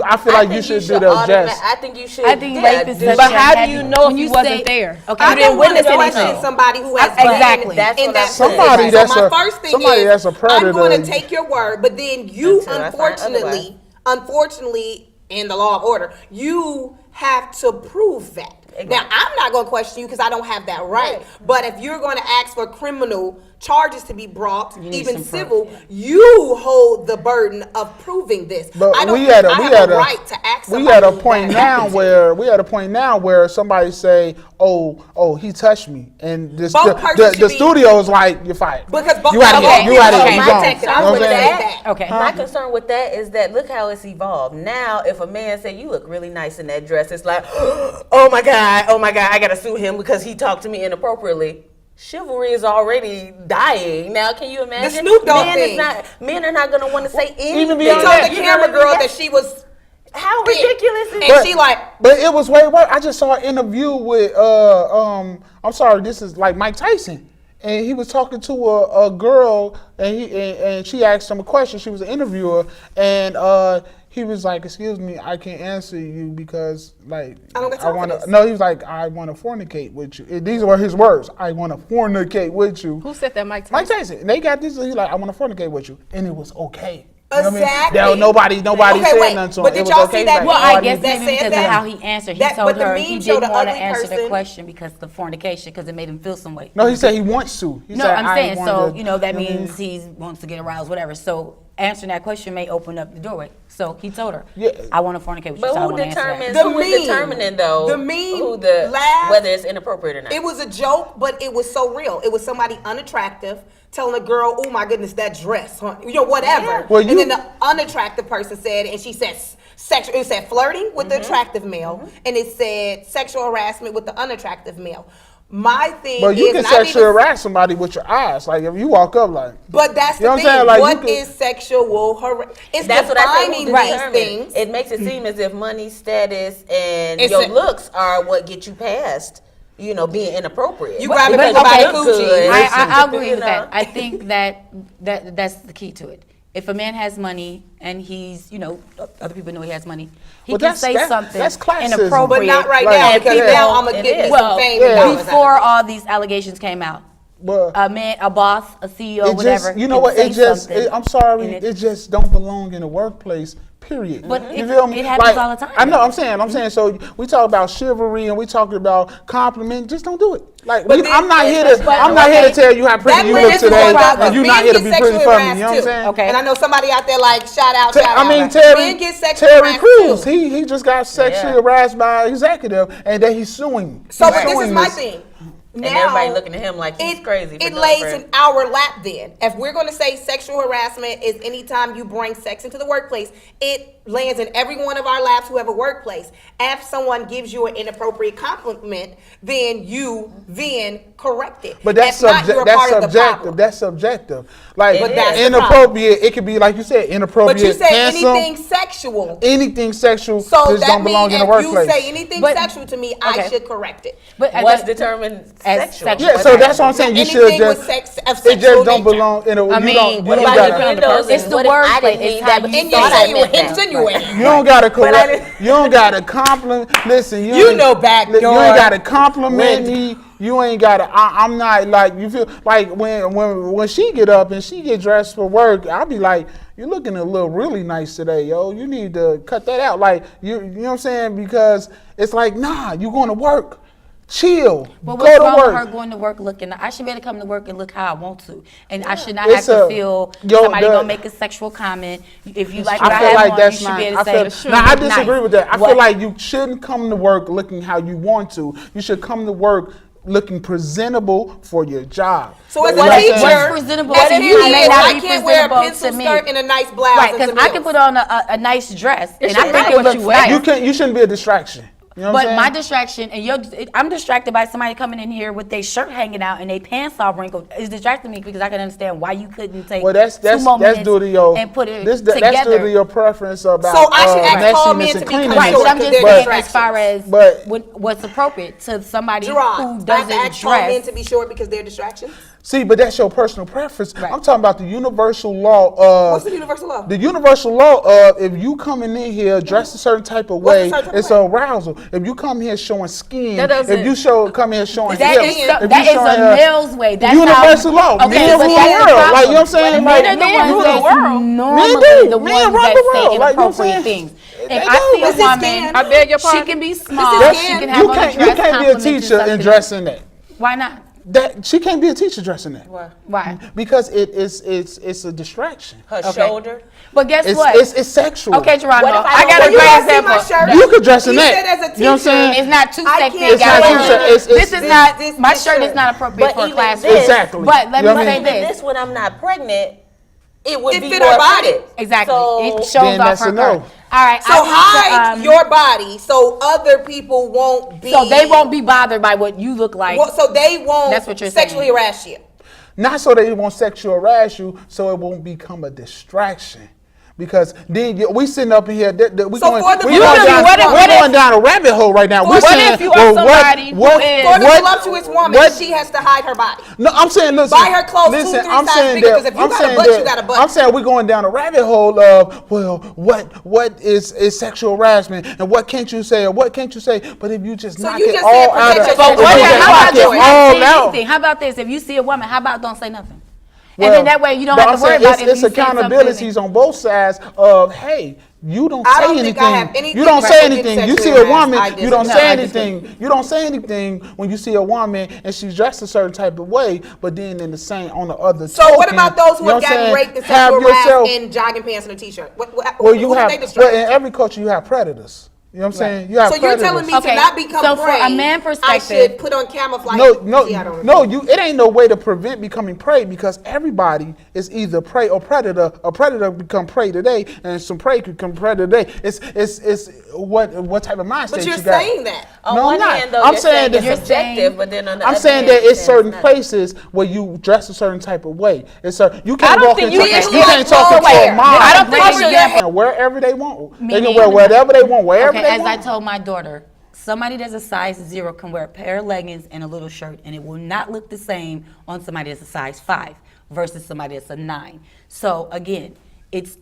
I feel like you should do the just. I think you should. I think yeah, rape is do- such But a how do heavy- you know when if you wasn't say- there? Okay, I You don't didn't want to witness question anything. somebody who has Exactly. been That's in what that I'm saying. position. Somebody that's so a- my first thing somebody is, that's a predator. I'm going to take your word, but then you, Until I find unfortunately, in the law of order, you have to prove that. Now, I'm not going to question you because I don't have that right. But if you're going to ask for criminal charges to be brought, need even some proof, civil, you hold the burden of proving this. But I don't we think had a I we have had a a right to ask we somebody had a that point now happened to. where somebody say, oh he touched me, and this, Both persons the should be- studio is like, you're fired. Because both- you out of okay, here, you out of okay, here, you my gone. take it, You I know what would I'm saying? say that. Okay. My concern with that is that look how it's evolved. Now, if a man say you look really nice in that dress, it's like, oh my god, I gotta sue him because he talked to me inappropriately. Chivalry is already dying. Now, can you imagine? Snoop Dogg thing. Men are not gonna want to say anything. They beyond told that, the You know camera what I mean? girl that she was How thick. ridiculous is And that? she like, But it was way worse. I just saw an interview with I'm sorry, this is like Mike Tyson. And he was talking to a girl, and she asked him a question. She was an interviewer, and He was like, "Excuse me, I can't answer you because like I don't got time for want this. to." No, he was like, "I want to fornicate with you." These were his words. "I want to fornicate with you." Who said that, Mike Tyson? Mike Tyson. And they got this. He's like, "I want to fornicate with you," and it was okay. You know what I mean? Exactly. There was nobody Okay, said wait, nothing to him. but did It was y'all okay. see that Like, Well, I nobody- guess that maybe said because that? of how he answered. He That- told but the her meme he showed didn't the want to ugly answer the person. question because the fornication, because it made him feel some way. No, he said he wants to. He No, said, I'm "I saying, want so, to," you know, that I mean, means he wants to get aroused, whatever. So answering that question may open up the doorway. So he told her, Yeah. I want to fornicate with you, But so I who want to answer that. determines? The Who is meme. determining though? The meme who the laughed. whether it's inappropriate or not? It was a joke, but it was so real. It was somebody unattractive telling a girl, "Oh my goodness, that dress, huh?" You know, whatever. Yeah. Well, and then the unattractive person said, and she said sexual. It said flirting with the attractive male, and it said sexual harassment with the unattractive male. My thing But is, you can and I sexually even- harass somebody with your eyes. Like if you walk up like, But that's You know the what I'm saying? thing. Like, you What could- is sexual harassment? It's That's what I said. defining Who these determines? things. It makes it seem as if money, status, and It's your a- looks are what get you past, you know, being inappropriate. You grabbing Because people by you the look coochie. good, I agree you with know. that. I think that's the key to it. If a man has money and he's, you know, other people know he has money, he Well, can that's- say that- something that's classism. inappropriate. But not right Right. now, And because people- now I'm gonna it get me is. some Well, fame and dollars. before all these allegations came out, well, a man, a boss, a CEO, it whatever. just, you know can what? say It just, something I'm sorry, and it just don't belong in the workplace. Period. But you it- feel me? it happens all the time. I know. I'm saying. So we talk about chivalry and we talking about compliment. Just don't do it. Like But then- I'm not here to. but- I'm not here to tell you how That pretty you brings look us to today, one thing, and you're men not here to get be pretty sexually for me. harassed You know what I'm too. saying? Okay. And I know somebody out there like shout out. I mean, Men Terry get sexually harassed Crews. too. He just got sexually Yeah. harassed by an executive, and then he's suing. So, He's but this suing is my thing. And everybody looking at him like he's crazy for It doing lays it. in our lap then. If we're going to say sexual harassment is anytime you bring sex into the workplace, it lands in every one of our laps who have a workplace. If someone gives you an inappropriate compliment, then you correct it. But that's If not, you're a that's part of the subjective. problem. That's subjective. Like But that's the inappropriate. It could be like you said, inappropriate. But you say handsome, anything sexual. anything sexual So just that don't belong means in the if you workplace. say anything But- sexual to me, I okay. should correct it. But at What's that- determined as sexual? sexual. Yeah, so that's what I'm saying. You should Anything with just. sex of It sexual just don't nature. belong in a. I You mean, don't. You What don't about gotta. the windows? It's the What if I wordplay. didn't It's mean how that, but you you And say you thought say I you were meant that. insinuating. You don't gotta But I correct. didn't- You don't gotta compliment. Listen, you You ain't- know backdoor. You ain't gotta compliment me. You ain't gotta. I'm not like you feel like when she get up and she get dressed for work. I'll be like, you're looking a little really nice today, yo. You need to cut that out. Like you know what I'm saying? Because it's like, nah, you going to work. Chill. But Go what's to wrong work. with her going to work looking? I should be able to come to work and look how I want to, and I should not It's have to a- feel yo, somebody the- gonna make a sexual comment. If you like what I I feel have like on, that's you should not. be able I to feel, say, no, I "Look disagree nice." with that. I What? feel like you shouldn't come to work looking how you want to. You should come to work looking presentable for your job. So as You know a what I'm saying? teacher, What's presentable as to a you may kid, not I be can't wear a presentable pencil to me. skirt and a nice blouse. Right, and because some I heels. can put on a nice dress, and I should think matter it what looks you wear. nice. You shouldn't be a distraction. You know what But I'm my saying? distraction, and I'm distracted by somebody coming in here with their shirt hanging out and their pants all wrinkled. It's distracting me because I can understand why you couldn't take Well, that's two more that's minutes due to your and put it that's together. due to your preference about So I should ask all messiness men and to be cleanliness. Right, but I'm just Because saying they're as far as But- what's appropriate to somebody Gerard, who I have doesn't to ask all men dress. to be short because they're distractions. See, but that's your personal preference. Right. I'm talking about the universal law of What's the universal law? The universal law of if you coming in here dressed a certain type of What's the way, certain type it's of arousal. If you come here showing skin, That doesn't- if you come here showing That hips, is, if that you is showing a male's way. That's universal how, law. Okay, Men but rule the that's world. problem. Like you know what I'm saying? Men Like are the men ones rule the that's world. normally do. the Men ones run that the say world. Like, you know what I'm inappropriate saying? things. They If do. I see a This is woman, skin. I beg your she pardon. can be small. This is She skin. can have you on a can't dress be a complement to teacher and something dress in that. Why not? That she can't be a teacher dressing that. Why? Because it's a distraction. Her shoulder. But guess It's what? it's sexual. Okay, Geronimo, What if I I got don't a You great don't see example. my shirt? You could dress in He that. said as a You know what I'm teacher, saying? It's not too I sexy. can't It's not wear too it. sexy. It's- This is it's- not. this My shirt. shirt is not appropriate But for a even classroom. this- Exactly. But let You know me what I say mean? this. This when I'm not pregnant, it would It be fit more her body. fitted. Exactly. So, It shows Then off that's her a no. curve. All right. So I need to, hide your body so other people won't be. So they won't be bothered by what you look like. Well, so they won't That's what you're sexually saying. harass you. Not so they won't sexually harass you, so it won't become a distraction. Because then we sitting up in here, we So going, for the we going down, what if- we what if- going down a rabbit hole right now. What if you are somebody who is- For the voluptuous woman, she has to hide her body. No, I'm saying, listen. Buy her clothes 2-3 listen, sizes bigger, 'cause if you got a butt, you got a butt. I'm saying we're going down a rabbit hole of, well, what is sexual harassment and what can't you say or what can't you say? But if you just knock you it just all said out of, protect if yourself. you What just if- knock how it about you all not say out. anything? How about this? If you see a woman, how about don't say nothing? Well, And then that way you don't but have I'm to worry saying about it. it's accountabilities on both sides of, hey, you don't I say don't think I have anything. anything You don't to say represent anything. You see sexually a woman, harassed. I you don't disagree. say No, I disagree. anything. You don't say anything when you see a woman and she's dressed a certain type of way, but then in the same on the other. So what token, about those who you know have what gotten I'm raped and saying? Have sexual yourself- harassed in jogging pants and a t-shirt? Well, you who have. they destroy? Well, in every culture, you have predators. You know what I'm saying? You have So you're predators. telling me Okay, to not become so for a prey, man I perspective- should put on camouflage? No, Yeah, I don't no, agree. it ain't no way to prevent becoming prey because everybody is either prey or predator. A predator become prey today, and some prey could become predator today. It's what type of mindset But you're you got. saying that. On No, I'm one not. hand, though, I'm you're saying saying that- it's subjective, but then on the I'm other saying hand, that you're it's saying certain nothing. places where you dress a certain type of way. You can't don't walk think into you can you can't talk go into a where? mall. I don't think Cover your head. Wherever they want. They Meaning- can wear whatever they want, wherever Okay, they as I want. told my daughter, somebody that's a size 0 can wear a pair of leggings and a little shirt, and it will not look the same on somebody that's a size 5 versus somebody that's a 9. So again, it's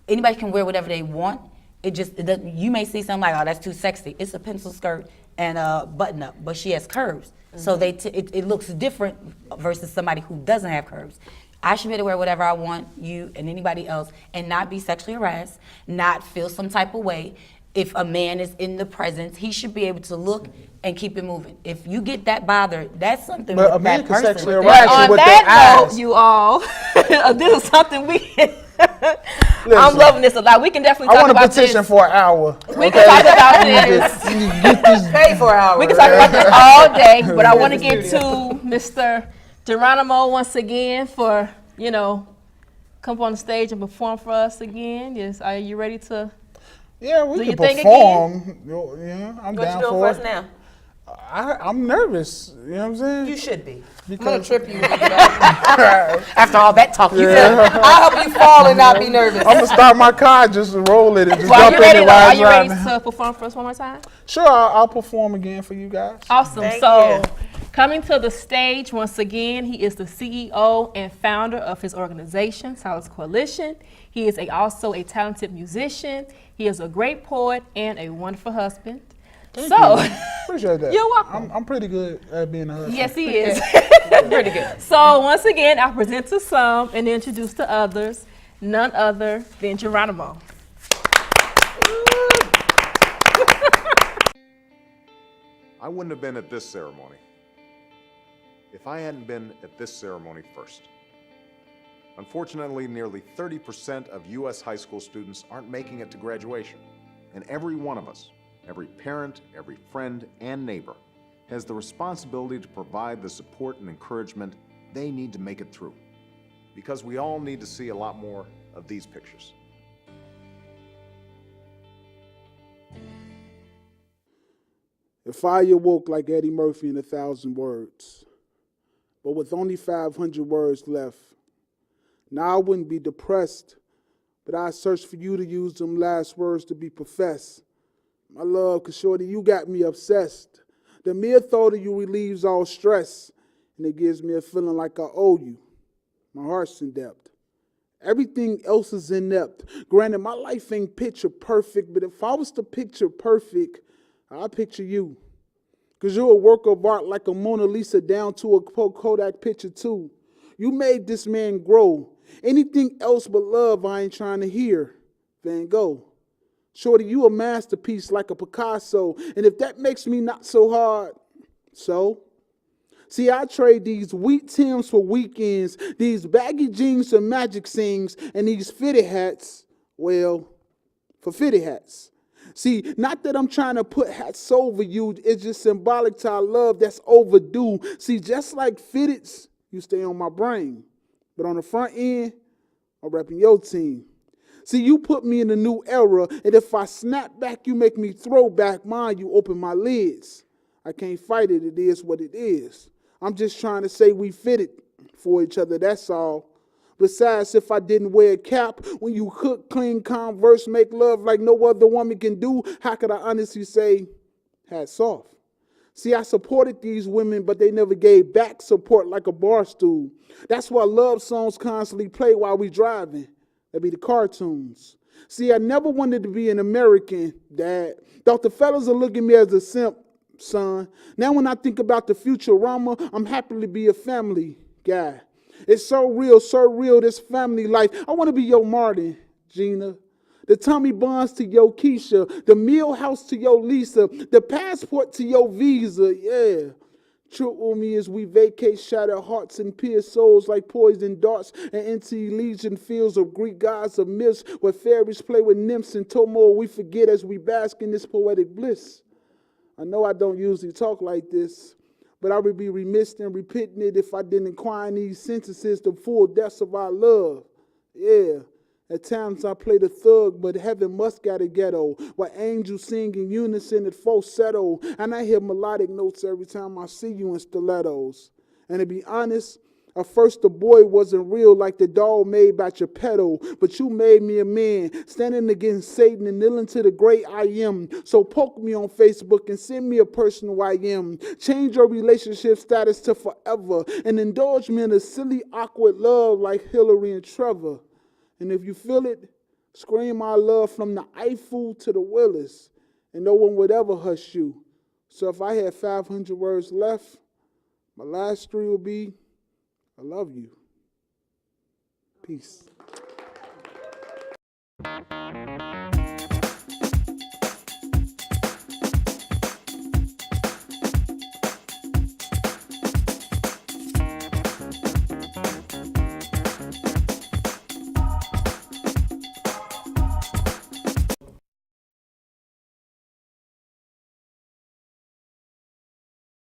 anybody can wear whatever they want. It doesn't, you may see something like, oh, that's too sexy. It's a pencil skirt and a button up, but she has curves. So it looks different versus somebody who doesn't have curves. I should be able to wear whatever I want, you and anybody else, and not be sexually harassed, not feel some type of way. If a man is in the presence, he should be able to look and keep it moving. If you get that bothered, that's something But with a man that can person. sexually But harass you on with their that note, eyes. you all, this is something we. I'm Listen, loving this a lot. We can definitely I talk want a about petition this. for an hour. We can talk about You need this. to- you need to get this- Pay for an hour. We can talk about this all day, but I want to get to Mr. Geronimo once again for, come on the stage and perform for us again. Yes, are you ready to? Yeah, we Do can you think perform. Yeah, I'm What down you doing for for us it. now? I'm nervous. You know what I'm saying? You should be. I'm gonna trip you. After all that talk, you I'll help you fall and not be nervous. I'm gonna start my car, just roll it, and just Well, jump in it while are it's you ready riding. to perform for us one more time? Sure, I'll perform again for you guys. Awesome. Thank So, you. coming to the stage once again, he is the CEO and founder of his organization, Solace Coalition. He is also a talented musician. He is a great poet and a wonderful husband. Thank So, you. Appreciate that. You're welcome. I'm pretty good at being a husband. yes, he is. Pretty good. So, once again, I present to some and introduce to others, none other than Geronimo. I wouldn't have been at this ceremony if I hadn't been at this ceremony first. Unfortunately, nearly 30% of U.S. high school students aren't making it to graduation, and every one of us, every parent, every friend, and neighbor, has the responsibility to provide the support and encouragement they need to make it through, because we all need to see a lot more of these pictures. If I awoke like Eddie Murphy in 1,000 words, but with only 500 words left, now I wouldn't be depressed, but I search for you to use them last words to be professed. My love, 'cause shorty, you got me obsessed. The mere thought of you relieves all stress, and it gives me a feeling like I owe you. My heart's in debt. Everything else is inept. Granted, my life ain't picture perfect, but if I was to picture perfect, I picture you. 'Cause you're a work of art like a Mona Lisa down to a Kodak picture too. You made this man grow. Anything else but love I ain't trying to hear. Van Gogh. Shorty, you a masterpiece like a Picasso. And if that makes me not so hard, so? See, I trade these wheat Timbs for weekends, these baggy jeans for magic sings, and these fitted hats, well, for fitted hats. See, not that I'm trying to put hats over you, it's just symbolic to our love that's overdue. See, just like fitteds, you stay on my brain. But on the front end, I'm repping your team. See, you put me in a new era, and if I snap back, you make me throw back mine, you open my lids. I can't fight it, it is what it is. I'm just trying to say we fitted for each other, that's all. Besides, if I didn't wear a cap, when you cook, clean, converse, make love like no other woman can do, how could I honestly say, hats off? See, I supported these women, but they never gave back support like a bar stool. That's why love songs constantly play while we driving. That'd be the cartoons. See, I never wanted to be an American dad. Thought the fellas are looking at me as a simp, son. Now when I think about the Futurama, I'm happy to be a family guy. It's so real, this family life. I want to be your Martin, Gina. The Tommy Bonds to your Keisha. The meal house to your Lisa. The passport to your visa, yeah. True with me as we vacate shattered hearts and pierce souls like poison darts and into legion fields of Greek gods of myths where fairies play with nymphs and turmoil we forget as we bask in this poetic bliss. I know I don't usually talk like this, but I would be remiss in repeating it if I didn't inquire in these sentences the full depths of our love. Yeah. At times I play the thug, but heaven must got a ghetto, where angels sing in unison at falsetto, and I hear melodic notes every time I see you in stilettos. And to be honest, at first the boy wasn't real like the doll made by Geppetto, but you made me a man, standing against Satan and kneeling to the great I am. So poke me on Facebook and send me a personal I am. Change your relationship status to forever, and indulge me in a silly, awkward love like Hillary and Trevor. And if you feel it, scream my love from the Eiffel to the Willis, and no one would ever hush you. So if I had 500 words left, my last 3 would be, I love you. Peace.